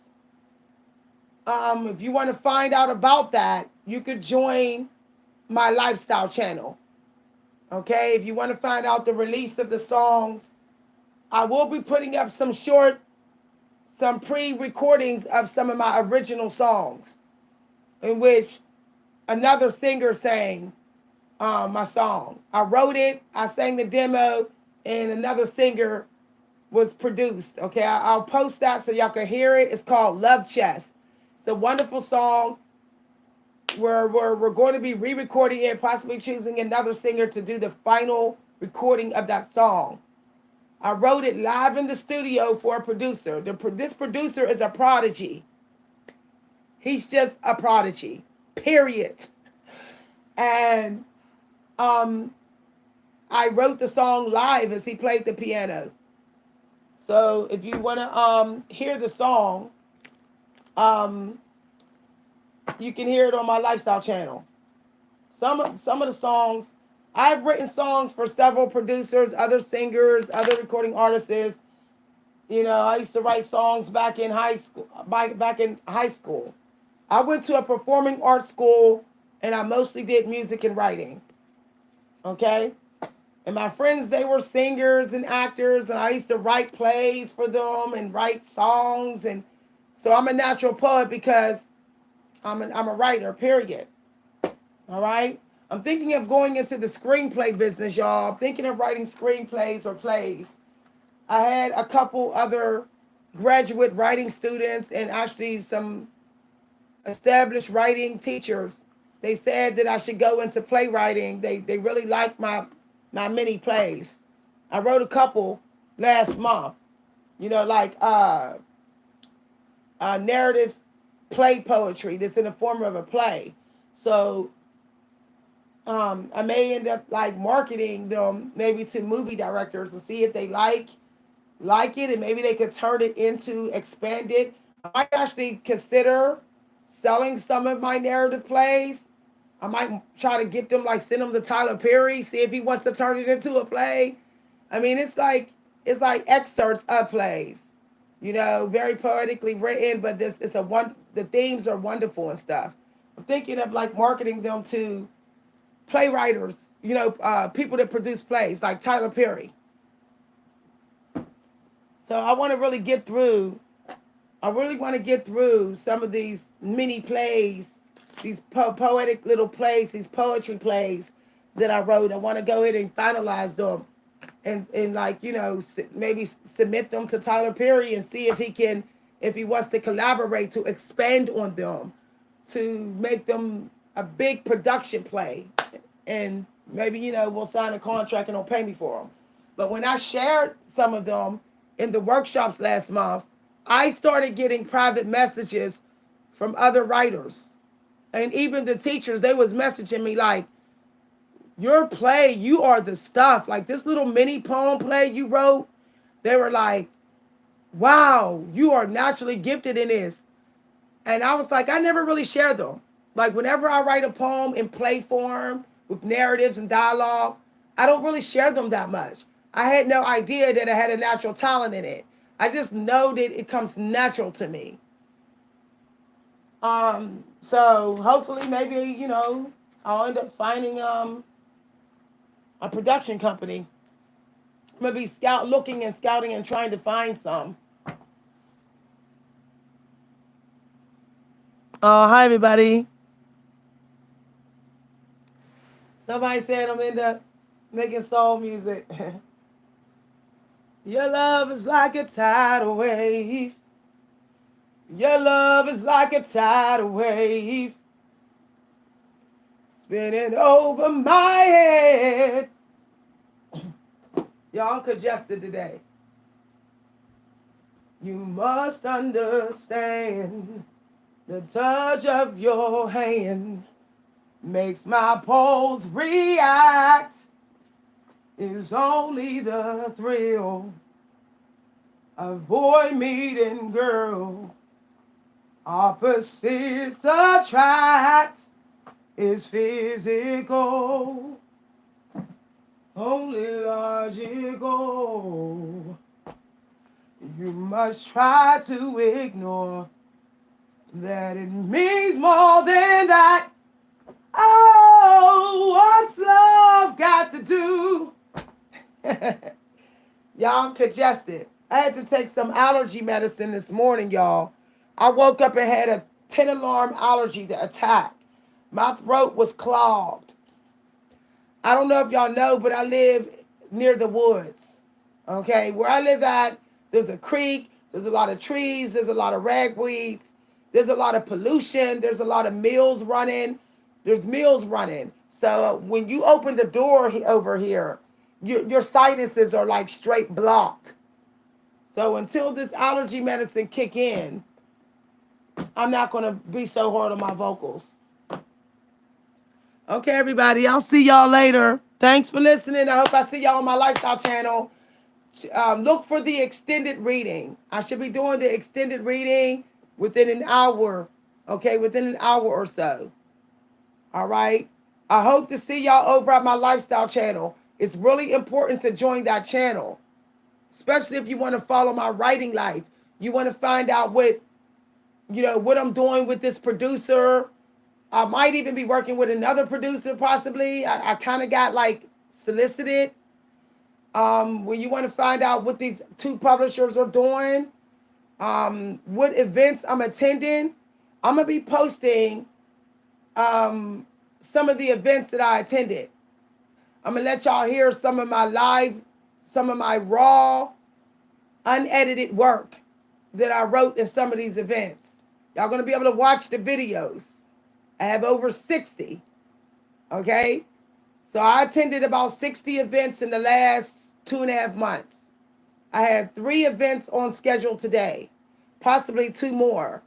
Speaker 1: If you want to find out about that, you could join my lifestyle channel. Okay? If you want to find out the release of the songs, I will be putting up some pre-recordings of some of my original songs, in which another singer sang my song. I wrote it, I sang the demo, and another singer was produced. Okay, I'll post that so y'all can hear it. It's called Love Chest. It's a wonderful song. We're going to be re-recording it, possibly choosing another singer to do the final recording of that song. I wrote it live in the studio for a producer. This producer is a prodigy. He's just a prodigy, period. And I wrote the song live as he played the piano. So if you want to hear the song, You can hear it on my lifestyle channel. Some of the songs, I've written songs for several producers, other singers, other recording artists. You know, I used to write songs back in high school. Back in high school, I went to a performing arts school, and I mostly did music and writing. Okay, and my friends, they were singers and actors, and I used to write plays for them and write songs, and so I'm a natural poet because I'm a writer. Period. All right. I'm thinking of going into the screenplay business, y'all. I'm thinking of writing screenplays or plays. I had a couple other graduate writing students and actually some established writing teachers. They said that I should go into playwriting. They really liked my mini plays. I wrote a couple last month. You know, like narrative play poetry that's in the form of a play. So I may end up like marketing them maybe to movie directors and see if they like it, and maybe they could turn it into expanded. I might actually consider selling some of my narrative plays. I might try to get them, like send them to Tyler Perry, see if he wants to turn it into a play. I mean, it's like excerpts of plays, you know, very poetically written, but this it's a one. The themes are wonderful and stuff. I'm thinking of like marketing them to playwriters, you know, people that produce plays like Tyler Perry. So I want to really get through. I really want to get through some of these mini plays, these poetic little plays, these poetry plays that I wrote. I want to go ahead and finalize them, and like, you know, maybe submit them to Tyler Perry and see if he wants to collaborate to expand on them, to make them a big production play, and maybe, you know, we'll sign a contract and they'll pay me for them. But when I shared some of them in the workshops last month, I started getting private messages from other writers, and even the teachers. They was messaging me like, your play, you are the stuff. Like this little mini poem play you wrote, they were like, wow, you are naturally gifted in this. And I was like, I never really share them. Like whenever I write a poem in play form with narratives and dialogue, I don't really share them that much. I had no idea that I had a natural talent in it. I just know that it comes natural to me. So hopefully maybe, you know, I'll end up finding a production company. I'm gonna be looking and scouting and trying to find some. Oh, hi everybody. Somebody said I'm into making soul music. Your love is like a tidal wave. Your love is like a tidal wave, spinning over my head. Y'all congested today. You must understand, the touch of your hand makes my pulse react. It's only the thrill of boy meeting girl. Opposites attract, is physical, only logical. You must try to ignore that it means more than that. Oh, what's love got to do? Y'all, I'm congested. I had to take some allergy medicine this morning, y'all. I woke up and had a 10-alarm allergy attack. My throat was clogged. I don't know if y'all know, but I live near the woods. Okay, where I live at, there's a creek, there's a lot of trees, there's a lot of ragweeds, there's a lot of pollution, there's a lot of mills running. There's mills running. So when you open the door over here, your sinuses are like straight blocked. So until this allergy medicine kick in, I'm not going to be so hard on my vocals. Okay, everybody. I'll see y'all later. Thanks for listening. I hope I see y'all on my lifestyle channel. Look for the extended reading. I should be doing the extended reading within an hour okay, within an hour or so. All right. I hope to see y'all over at my lifestyle channel. It's really important to join that channel, especially if you want to follow my writing life. You want to find out what I'm doing with this producer. I might even be working with another producer, possibly. I kind of got like solicited. When you want to find out what these two publishers are doing, what events I'm attending, I'm gonna be posting some of the events that I attended. I'm gonna let y'all hear some of my raw, unedited work that I wrote in some of these events. Y'all gonna be able to watch the videos. I have over 60. Okay? So I attended about 60 events in the last 2.5 months. I have 3 events on schedule today, possibly 2 more.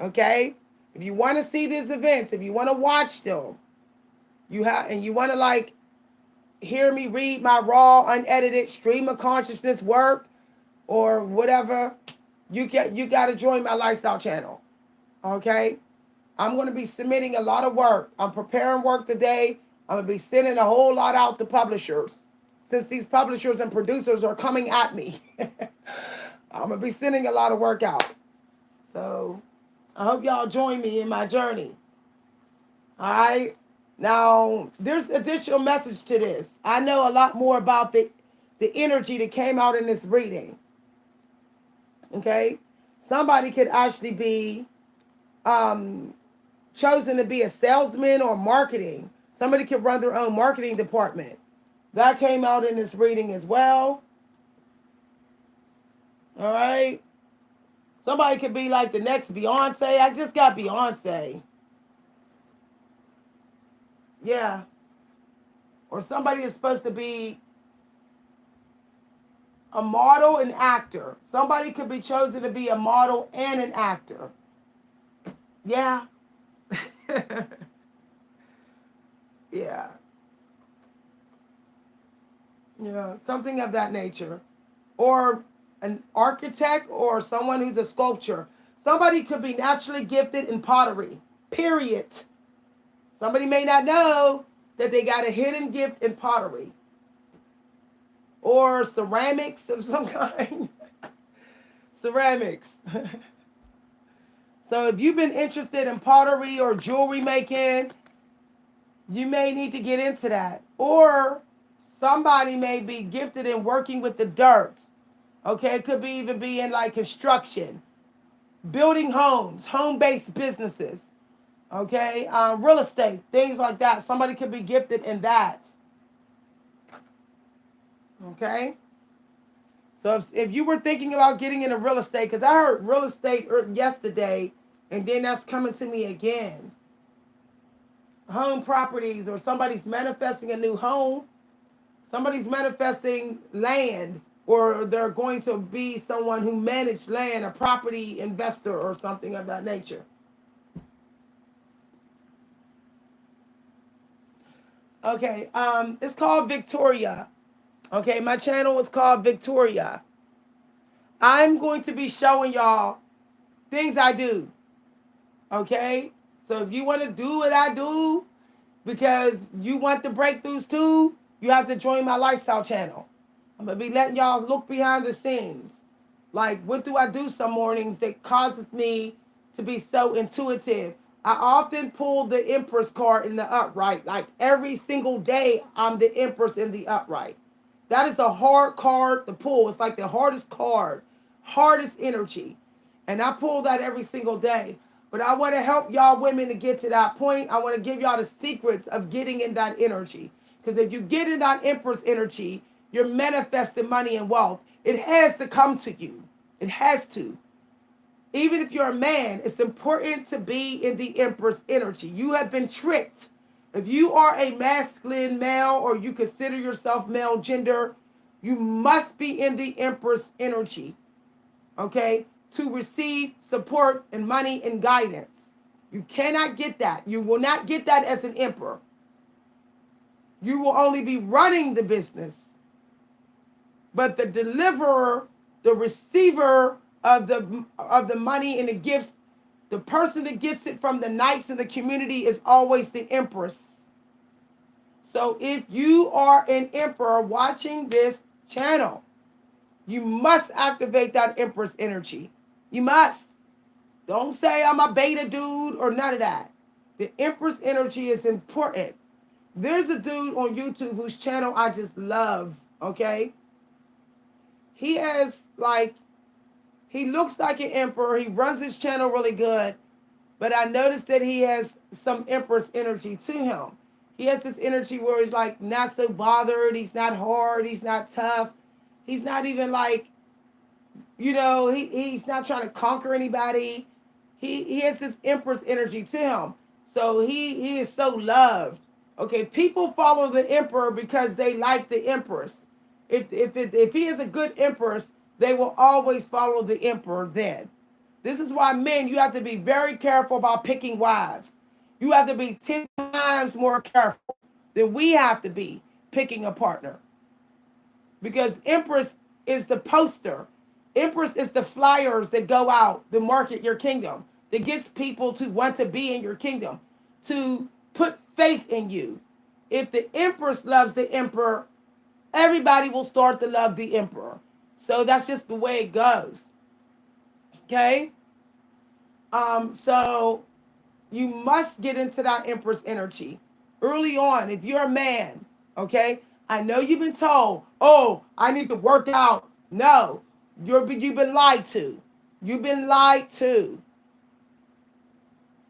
Speaker 1: Okay? If you want to see these events, if you want to watch them, you want to like hear me read my raw, unedited stream of consciousness work or whatever, you got to join my lifestyle channel. Okay? I'm going to be submitting a lot of work. I'm preparing work today. I'm going to be sending a whole lot out to publishers. Since these publishers and producers are coming at me, I'm going to be sending a lot of work out. So I hope y'all join me in my journey. All right? Now, there's additional message to this. I know a lot more about the energy that came out in this reading. Okay? Somebody could actually be chosen to be a salesman or marketing. Somebody could run their own marketing department. That came out in this reading as well. All right. Somebody could be like the next Beyonce. I just got Beyonce. Yeah. Or somebody is supposed to be a model and actor. Somebody could be chosen to be a model and an actor. Yeah. Yeah. Yeah, something of that nature. Or an architect or someone who's a sculptor. Somebody could be naturally gifted in pottery, period. Somebody may not know that they got a hidden gift in pottery or ceramics of some kind. Ceramics. So if you've been interested in pottery or jewelry making, you may need to get into that. Or somebody may be gifted in working with the dirt. Okay, it could be even be in like construction, building homes, home-based businesses. Okay, real estate, things like that. Somebody could be gifted in that. Okay, so if you were thinking about getting into real estate, because I heard real estate yesterday, and then that's coming to me again. Home properties, or somebody's manifesting a new home. Somebody's manifesting land, or they're going to be someone who managed land, a property investor or something of that nature. Okay, it's called Victoria. Okay, my channel is called Victoria. I'm going to be showing y'all things I do. Okay, so if you want to do what I do because you want the breakthroughs too, you have to join my lifestyle channel. I'm going to be letting y'all look behind the scenes. Like, what do I do some mornings that causes me to be so intuitive? I often pull the Empress card in the upright. Like, every single day, I'm the Empress in the upright. That is a hard card to pull. It's like the hardest card, hardest energy. And I pull that every single day. But I want to help y'all women to get to that point. I want to give y'all the secrets of getting in that energy. Because if you get in that Empress energy, you're manifesting money and wealth. It has to come to you. It has to. Even if you're a man, it's important to be in the Empress energy. You have been tricked. If you are a masculine male or you consider yourself male gender, you must be in the Empress energy, okay, to receive support and money and guidance. You cannot get that. You will not get that as an emperor. You will only be running the business. But the deliverer, the receiver of the money and the gifts The person that gets it from the knights in the community is always the empress. So if you are an emperor watching this channel, you must activate that empress energy. You must. Don't say I'm a beta dude or none of that. The empress energy is important. There's a dude on YouTube whose channel I just love, okay? He has he looks like an emperor. He runs his channel really good. But I noticed that he has some empress energy to him. He has this energy where he's like not so bothered. He's not hard. He's not tough. He's not even like, he's not trying to conquer anybody. He has this empress energy to him. So he is so loved. Okay, people follow the emperor because they like the empress. If he is a good empress, they will always follow the emperor then. This is why men, you have to be very careful about picking wives. You have to be 10 times more careful than we have to be picking a partner. Because empress is the poster. Empress is the flyers that go out to market your kingdom, that gets people to want to be in your kingdom, to put faith in you. If the empress loves the emperor, everybody will start to love the emperor. So that's just the way it goes. Okay? So you must get into that empress energy early on. If you're a man, okay? I know you've been told, oh, I need to work out. No, you've been lied to. You've been lied to.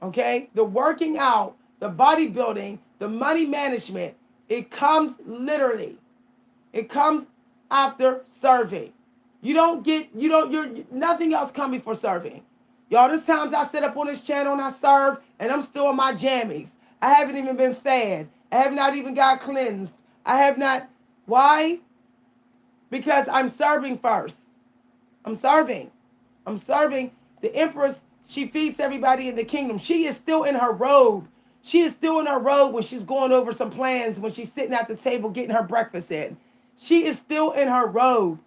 Speaker 1: Okay? The working out, the bodybuilding, the money management, it comes literally. It comes after serving. You're nothing else comes before serving. Y'all, there's times I sit up on this channel and I serve and I'm still in my jammies. I haven't even been fed. I have not even got cleansed. I have not. Why? Because I'm serving first. I'm serving. I'm serving. The empress, she feeds everybody in the kingdom. She is still in her robe. She is still in her robe when she's going over some plans, when she's sitting at the table getting her breakfast in. She is still in her robe.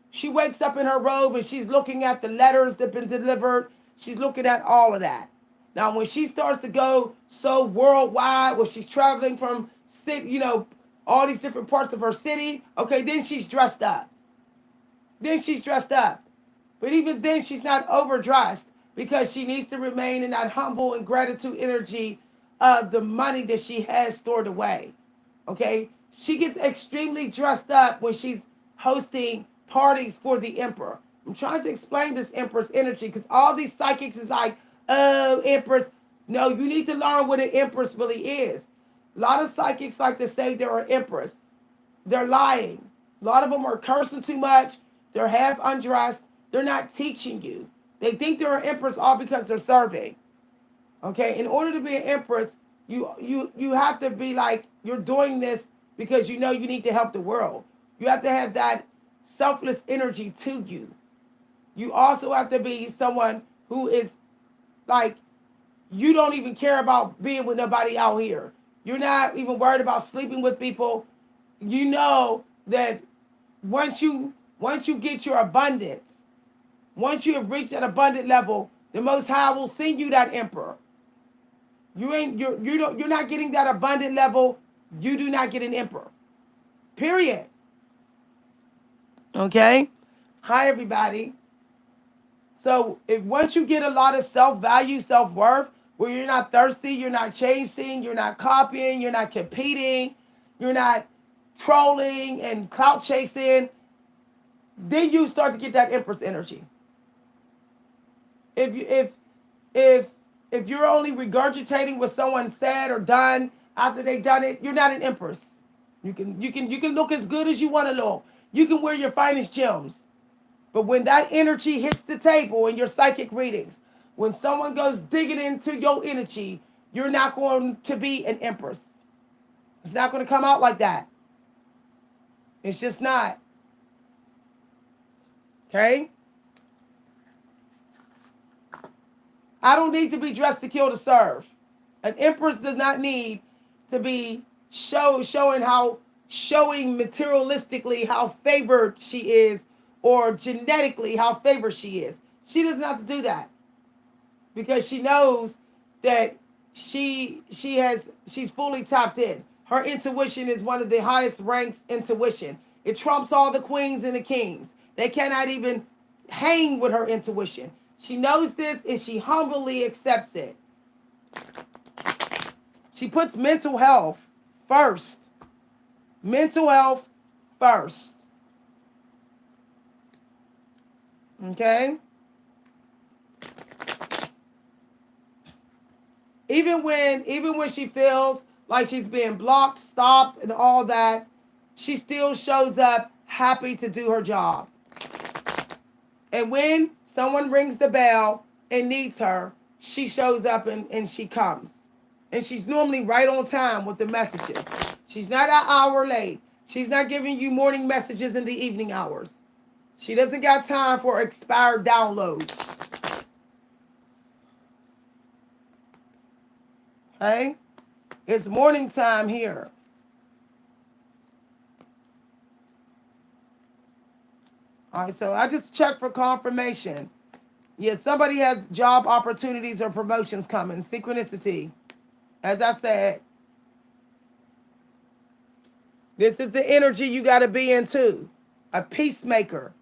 Speaker 1: She wakes up in her robe and she's looking at the letters that have been delivered. She's looking at all of that. Now, when she starts to go so worldwide, where she's traveling from city, all these different parts of her city, okay, then she's dressed up. Then she's dressed up. But even then, she's not overdressed because she needs to remain in that humble and gratitude energy of the money that she has stored away. Okay? She gets extremely dressed up when she's hosting parties for the emperor. I'm trying to explain this empress energy because all these psychics is like, oh, empress. No, you need to learn what an empress really is. A lot of psychics like to say they're an empress. They're lying. A lot of them are cursing too much. They're half undressed. They're not teaching you. They think they're an empress all because they're serving. Okay, in order to be an empress, you have to be like, you're doing this because you know you need to help the world. You have to have that selfless energy to you. You also have to be someone who is like, you don't even care about being with nobody out here. You're not even worried about sleeping with people. You know that once you get your abundance, once you have reached that abundant level, the Most High will send you that emperor. You're not getting that abundant level. You do not get an emperor. Period. Okay. Hi, everybody. So once you get a lot of self-value, self-worth, where you're not thirsty, you're not chasing, you're not copying, you're not competing, you're not trolling and clout chasing, then you start to get that empress energy. If you're only regurgitating what someone said or done after they've done it, you're not an empress. You can look as good as you want to look. You can wear your finest gems. But when that energy hits the table in your psychic readings, when someone goes digging into your energy, you're not going to be an empress. It's not going to come out like that. It's just not. Okay? I don't need to be dressed to kill to serve. An empress does not need to be showing materialistically how favored she is, or genetically how favored she is. She doesn't have to do that. because she knows that she's fully tapped in. Her intuition is one of the highest ranks intuition. It trumps all the queens and the kings. They cannot even hang with her intuition. She knows this and she humbly accepts it. She puts mental health first. Mental health first. Okay? Even when she feels like she's being blocked, stopped, and all that, she still shows up happy to do her job. And when someone rings the bell and needs her, she shows up and she comes. And she's normally right on time with the messages. She's not an hour late. She's not giving you morning messages in the evening hours. She doesn't got time for expired downloads. Okay? It's morning time here. All right, so I just checked for confirmation. Yes, somebody has job opportunities or promotions coming. Synchronicity. As I said, this is the energy you got to be in too. A peacemaker.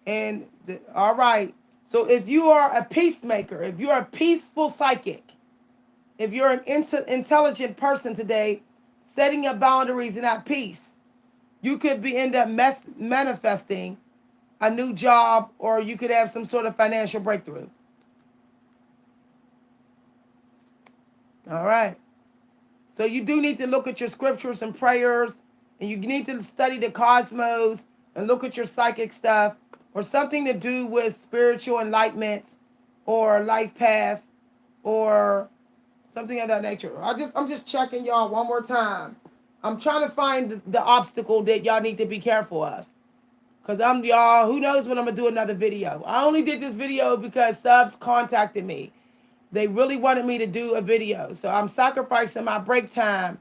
Speaker 1: And, all right. So if you are a peacemaker, if you're a peaceful psychic, if you're an intelligent person today, setting up boundaries and at peace, you could end up manifesting a new job, or you could have some sort of financial breakthrough. All right. So you do need to look at your scriptures and prayers, and you need to study the cosmos and look at your psychic stuff, or something to do with spiritual enlightenment or life path or something of that nature. I'm just checking y'all one more time. I'm trying to find the obstacle that y'all need to be careful of. Because y'all, who knows when I'm going to do another video. I only did this video because subs contacted me. They really wanted me to do a video. So I'm sacrificing my break time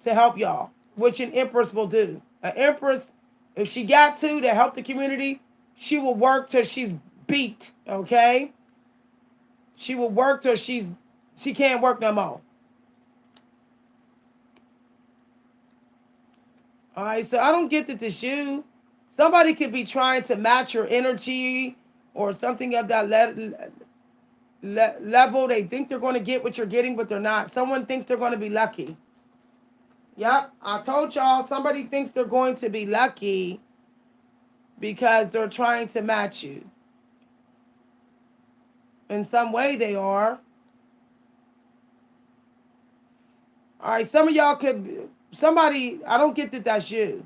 Speaker 1: to help y'all, which an empress will do. An empress, if she got to help the community, she will work till she's beat, okay? She will work till she can't work no more. All right, so I don't get that this you. Somebody could be trying to match your energy or something of that level. They think they're going to get what you're getting, but they're not. Someone thinks they're going to be lucky. Yep, I told y'all, somebody thinks they're going to be lucky because they're trying to match you. In some way they are. All right, some of y'all could, somebody, I don't get that that's you.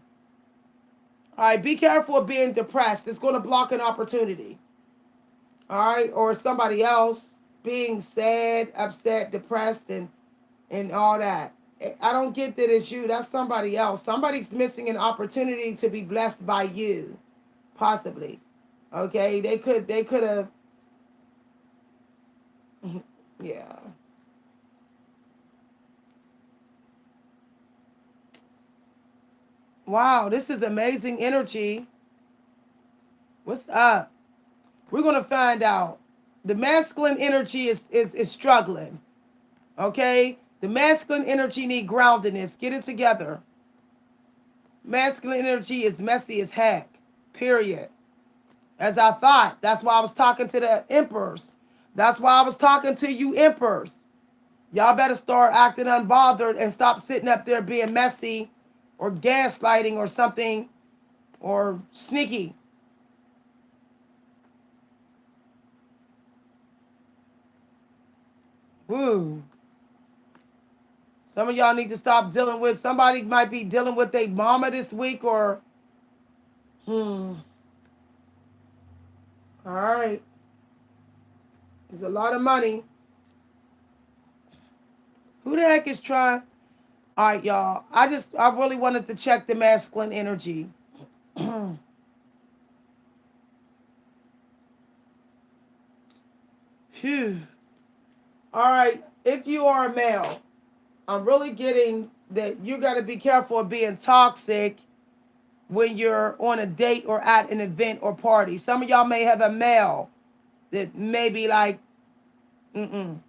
Speaker 1: All right, be careful of being depressed. It's going to block an opportunity. All right, or somebody else being sad, upset, depressed, and all that. I don't get that it's you. That's somebody else. Somebody's missing an opportunity to be blessed by you, possibly. Okay, they could have. Yeah. Wow, this is amazing energy. What's up? We're going to find out. The masculine energy is struggling. Okay? The masculine energy need groundedness. Get it together. Masculine energy is messy as heck. Period. As I thought. That's why I was talking to the emperors. That's why I was talking to you emperors. Y'all better start acting unbothered and stop sitting up there being messy or gaslighting or something or sneaky. Woo. Some of y'all need to stop dealing with, somebody might be dealing with their mama this week or, All right. There's a lot of money. Who the heck is trying? All right, y'all. I really wanted to check the masculine energy. Phew. All right. If you are a male, I'm really getting that you got to be careful of being toxic when you're on a date or at an event or party. Some of y'all may have a male that may be like, mm-mm.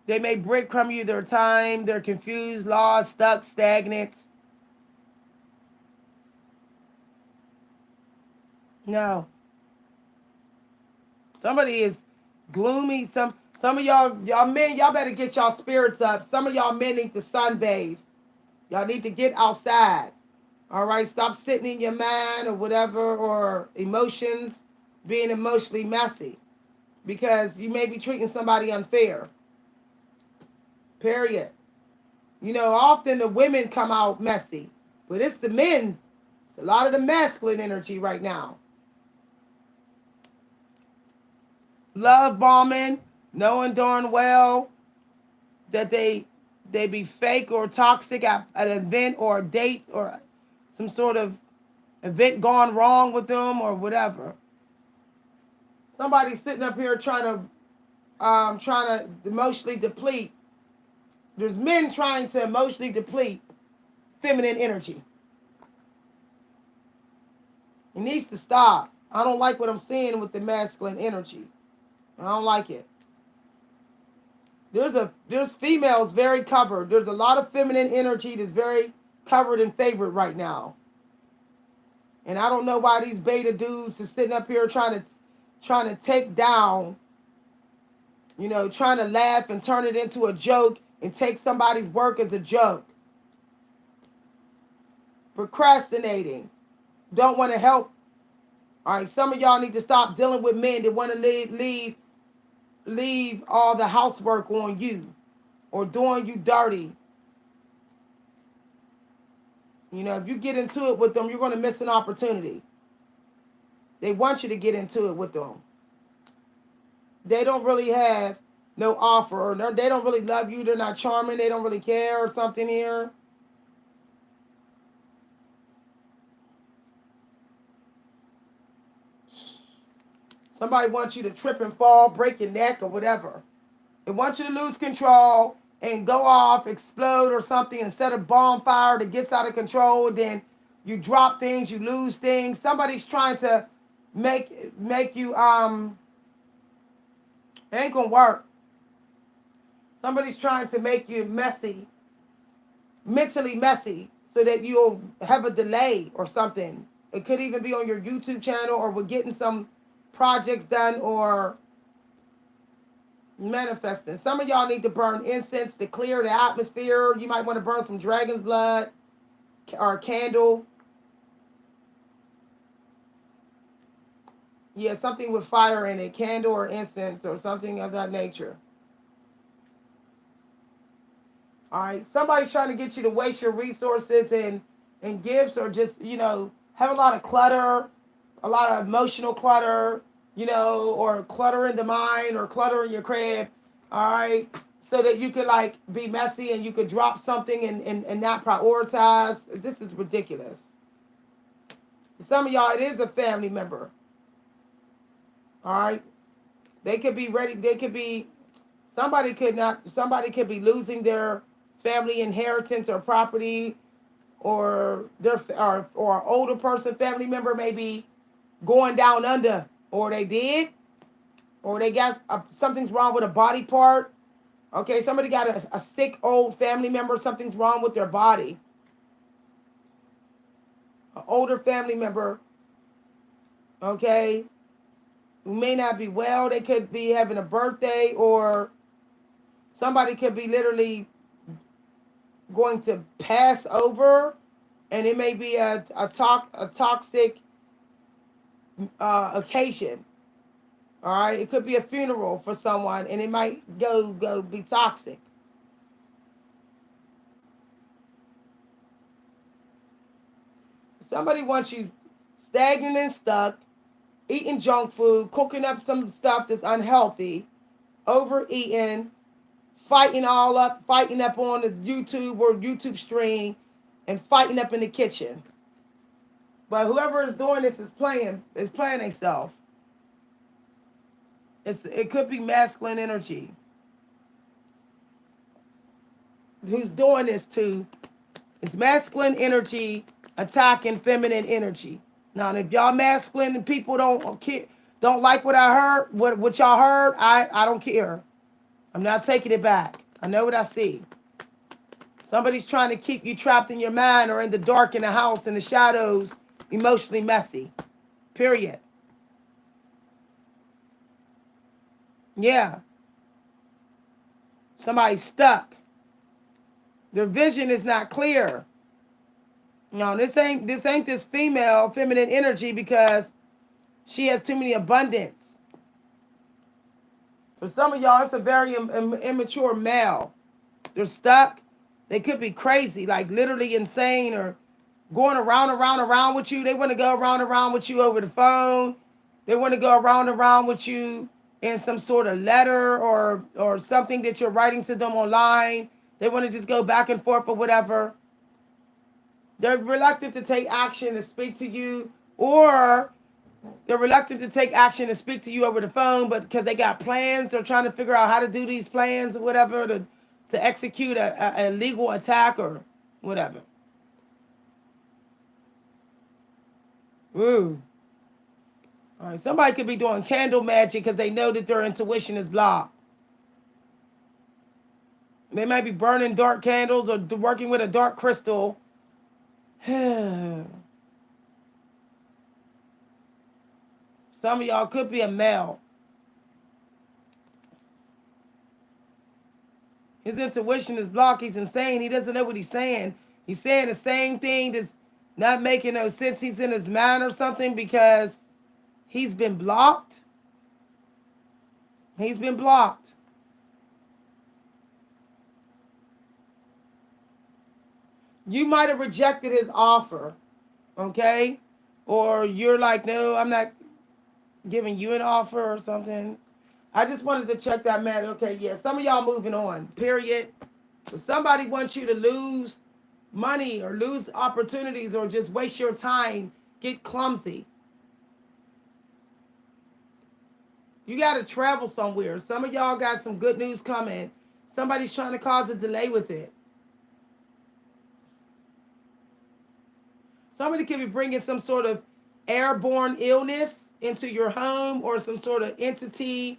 Speaker 1: They may breadcrumb you their time. They're confused, lost, stuck, stagnant. No. Somebody is gloomy. Some of y'all men, y'all better get y'all spirits up. Some of y'all men need to sunbathe. Y'all need to get outside. All right, stop sitting in your mind or whatever, or emotions, being emotionally messy, because you may be treating somebody unfair. Period. You know, often the women come out messy, but it's the men. It's a lot of the masculine energy right now. Love bombing, knowing darn well that they be fake or toxic at an event or a date or some sort of event gone wrong with them or whatever. Somebody's sitting up here trying to emotionally deplete. There's men trying to emotionally deplete feminine energy. It needs to stop. I don't like what I'm seeing with the masculine energy. I don't like it. There's females very covered. There's a lot of feminine energy that's very covered and favored right now. And I don't know why these beta dudes are sitting up here trying to take down, you know, trying to laugh and turn it into a joke and take somebody's work as a joke. Procrastinating. Don't want to help. All right, some of y'all need to stop dealing with men that want to leave all the housework on you or doing you dirty. You know, if you get into it with them, you're going to miss an opportunity. They want you to get into it with them. They don't really have no offer, or they don't really love you. They're not charming. They don't really care or something here. Somebody wants you to trip and fall, break your neck or whatever. They want you to lose control and go off, explode or something, and set a bonfire that gets out of control. Then you drop things, you lose things. Somebody's trying to make you it ain't gonna work. Somebody's trying to make you messy, mentally messy, so that you'll have a delay or something. It could even be on your YouTube channel, or we're getting some projects done or manifesting. Some of y'all need to burn incense to clear the atmosphere. You might want to burn some dragon's blood or a candle. Yeah, something with fire in it, candle or incense or something of that nature. All right, somebody's trying to get you to waste your resources and gifts, or just, you know, have a lot of clutter, a lot of emotional clutter, you know, or clutter in the mind or clutter in your crib, all right, so that you could like be messy and you could drop something and not prioritize. This is ridiculous. Some of y'all, it is a family member, all right. They could be ready. They could be, somebody could be losing their family inheritance or property, or their or an older person, family member, may be going down under, or they did, or they got something's wrong with a body part. Okay, somebody got a sick old family member, something's wrong with their body. An older family member, okay, who may not be well. They could be having a birthday, or somebody could be literally going to pass over, and it may be a toxic occasion. All right, it could be a funeral for someone, and it might go be toxic. Somebody wants you stagnant and stuck, eating junk food, cooking up some stuff that's unhealthy, overeating, fighting up on the YouTube or YouTube stream, and fighting up in the kitchen. But whoever is doing this is playing themselves. It could be masculine energy. Who's doing this to? It's masculine energy attacking feminine energy. Now, if y'all masculine and people don't care, Don't like what I heard, what y'all heard, I don't care. I'm not taking it back. I know what I see. Somebody's trying to keep you trapped in your mind or in the dark in the house, in the shadows, emotionally messy. Period. Yeah. Somebody's stuck. Their vision is not clear. No, this ain't this female feminine energy because she has too many abundance. For some of y'all, it's a very immature male. They're stuck. They could be crazy, like literally insane, or going around with you. They want to go around with you over the phone. They want to go around with you in some sort of letter or something that you're writing to them online. They want to just go back and forth or whatever. They're reluctant to take action to speak to you, or they're reluctant to take action to speak to you over the phone, but because they got plans, they're trying to figure out how to do these plans or whatever to execute a legal attack or whatever. Ooh. All right. Somebody could be doing candle magic because they know that their intuition is blocked. They might be burning dark candles or working with a dark crystal. Some of y'all could be a male. His intuition is blocked. He's insane. He doesn't know what he's saying. He's saying the same thing that's not making no sense. He's in his mind or something because he's been blocked. He's been blocked. You might have rejected his offer, okay? Or you're like, no, I'm not giving you an offer or something. I just wanted to check that man. Okay, yeah, some of y'all moving on, period. So somebody wants you to lose money or lose opportunities or just waste your time, get clumsy. You got to travel somewhere. Some of y'all got some good news coming. Somebody's trying to cause a delay with it. Somebody could be bringing some sort of airborne illness into your home or some sort of entity,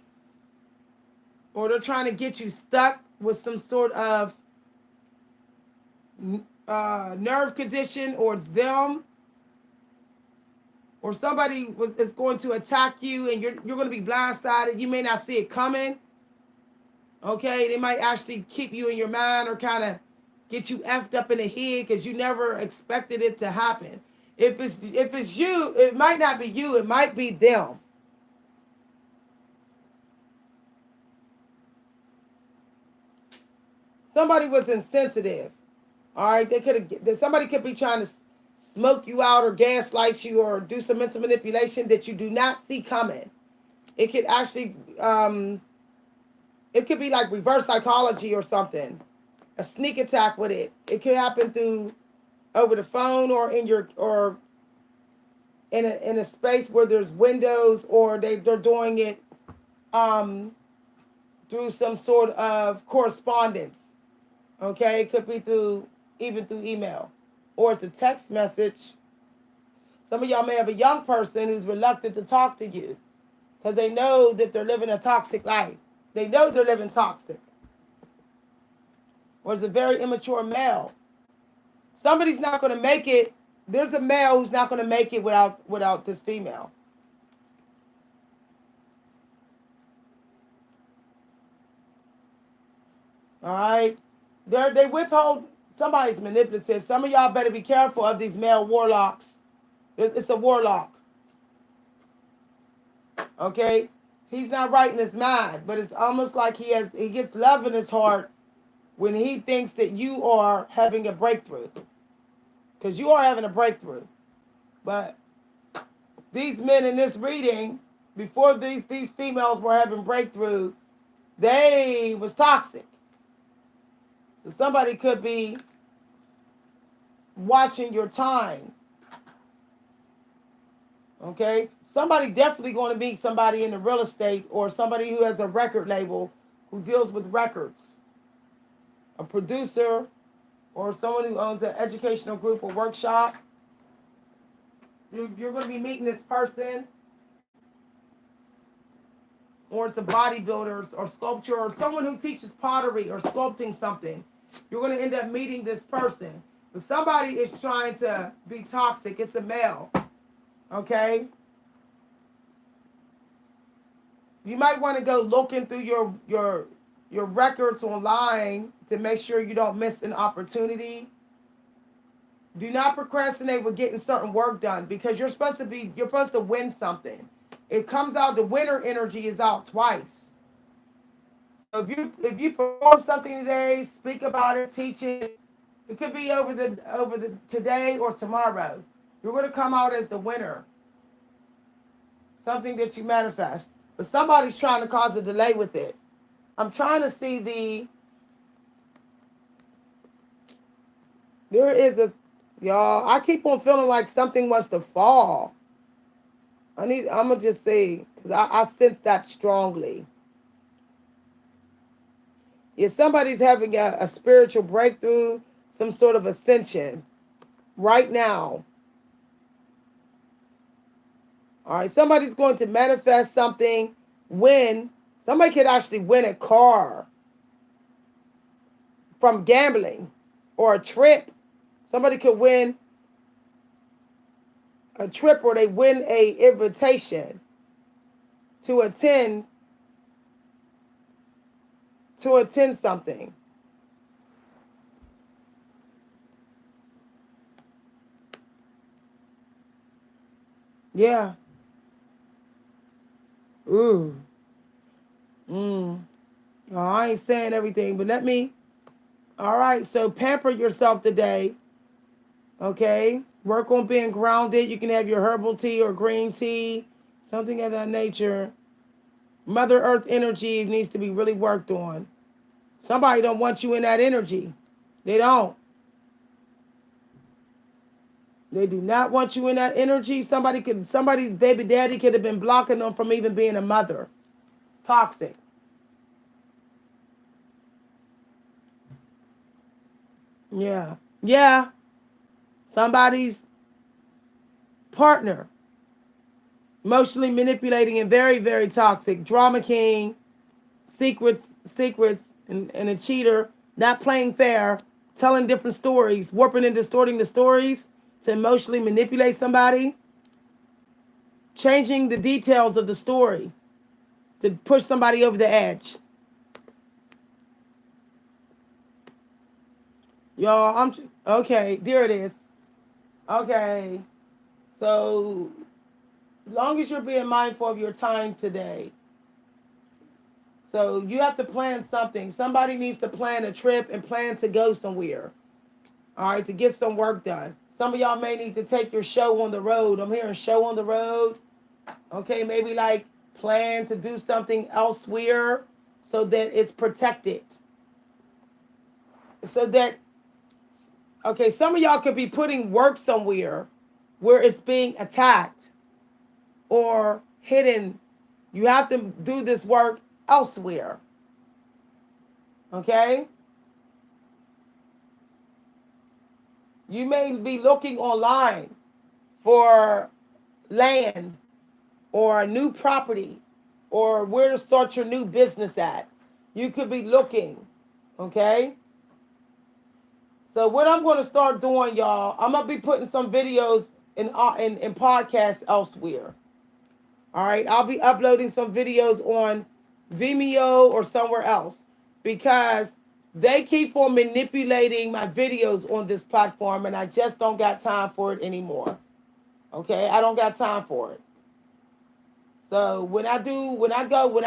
Speaker 1: or they're trying to get you stuck with some sort of nerve condition, or it's them, or somebody is going to attack you and you're going to be blindsided. You may not see it coming. Okay, they might actually keep you in your mind or kind of get you effed up in the head because you never expected it to happen. If it's you, it might not be you. It might be them. Somebody was insensitive. All right, somebody could be trying to smoke you out or gaslight you or do some mental manipulation that you do not see coming. It could actually, it could be like reverse psychology or something, a sneak attack with it. It could happen through over the phone or in a space where there's windows, or they're doing it through some sort of correspondence. Okay, it could be even through email, or it's a text message. Some of y'all may have a young person who's reluctant to talk to you because they know that they're living a toxic life. They know they're living toxic. Or it's a very immature male. Somebody's not going to make it. There's a male who's not going to make it without this female. All right? They withhold. Somebody's manipulative. Some of y'all better be careful of these male warlocks. It's a warlock. Okay? He's not right in his mind, but it's almost like he gets love in his heart when he thinks that you are having a breakthrough. Because you are having a breakthrough. But these men in this reading, before these females were having breakthrough, they was toxic. So somebody could be watching your time. Okay? Somebody definitely going to meet somebody in the real estate, or somebody who has a record label who deals with records. A producer, or someone who owns an educational group or workshop. You're going to be meeting this person. or it's a bodybuilder or sculpture or someone who teaches pottery or sculpting something. You're going to end up meeting this person. But somebody is trying to be toxic. It's a male. Okay? You might want to go looking through your records online to make sure you don't miss an opportunity. Do not procrastinate with getting certain work done because you're supposed to win something. It comes out, the winner energy is out twice. So if you perform something today, speak about it, teach it. It could be over the today or tomorrow. You're going to come out as the winner. Something that you manifest. But somebody's trying to cause a delay with it. I'm trying to see there is a, y'all, I keep on feeling like something wants to fall. I'm going to just say, because I sense that strongly. Yeah, somebody's having a spiritual breakthrough, some sort of ascension right now. All right, somebody's going to manifest something, somebody could actually win a car from gambling or a trip. Somebody could win a trip or they win a invitation to attend something. Yeah. Ooh. Oh, I ain't saying everything, but all right, so pamper yourself today. Okay? Work on being grounded. You can have your herbal tea or green tea, something of that nature. Mother Earth energy needs to be really worked on. Somebody don't want you in that energy. They don't. They do not want you in that energy. Somebody's baby daddy could have been blocking them from even being a mother. It's toxic. Yeah. Yeah. Somebody's partner. Emotionally manipulating and very, very toxic. Drama king. Secrets, and a cheater. Not playing fair. Telling different stories. Warping and distorting the stories to emotionally manipulate somebody. Changing the details of the story to push somebody over the edge. Y'all, okay, there it is. Okay. So, as long as you're being mindful of your time today. So, you have to plan something. Somebody needs to plan a trip and plan to go somewhere. All right, to get some work done. Some of y'all may need to take your show on the road. I'm hearing show on the road. Okay, maybe like plan to do something elsewhere so that it's protected. So that, okay, some of y'all could be putting work somewhere where it's being attacked or hidden. You have to do this work elsewhere. Okay? You may be looking online for land or a new property or where to start your new business at. You could be looking, okay? So what I'm going to start doing, y'all, I'm going to be putting some videos in podcasts elsewhere. All right, I'll be uploading some videos on Vimeo or somewhere else because they keep on manipulating my videos on this platform and I just don't got time for it anymore. Okay, I don't got time for it. So when I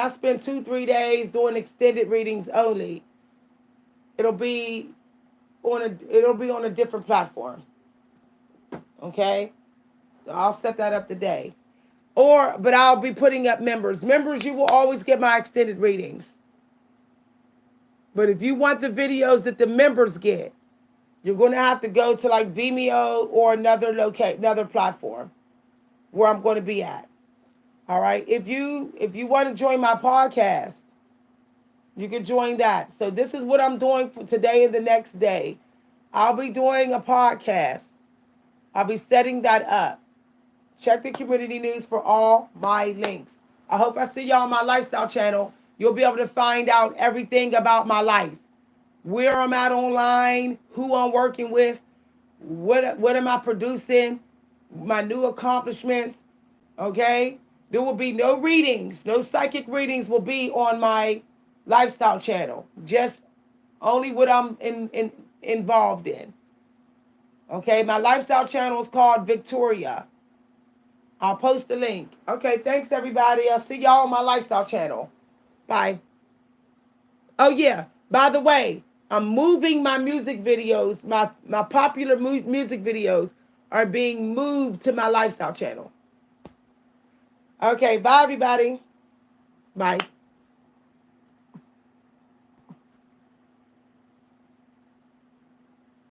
Speaker 1: spend 2-3 days doing extended readings only, it'll be on a different platform. Okay, so I'll set that up today. But I'll be putting up members. Members, you will always get my extended readings. But if you want the videos that the members get, you're going to have to go to like Vimeo or another platform where I'm going to be at. All right. If you want to join my podcast, you can join that. So this is what I'm doing for today and the next day. I'll be doing a podcast. I'll be setting that up. Check the community news for all my links. I hope I see y'all on my lifestyle channel. You'll be able to find out everything about my life, where I'm at online, who I'm working with, what am I producing, my new accomplishments. Okay, there will be no readings, no psychic readings will be on my lifestyle channel. Just only what I'm involved in. Okay, my lifestyle channel is called Victoria. I'll post the link. Okay, thanks everybody. I'll see y'all on my lifestyle channel. Bye. Oh yeah, by the way, I'm moving my music videos. My popular music videos are being moved to my lifestyle channel. Okay, bye everybody. Bye.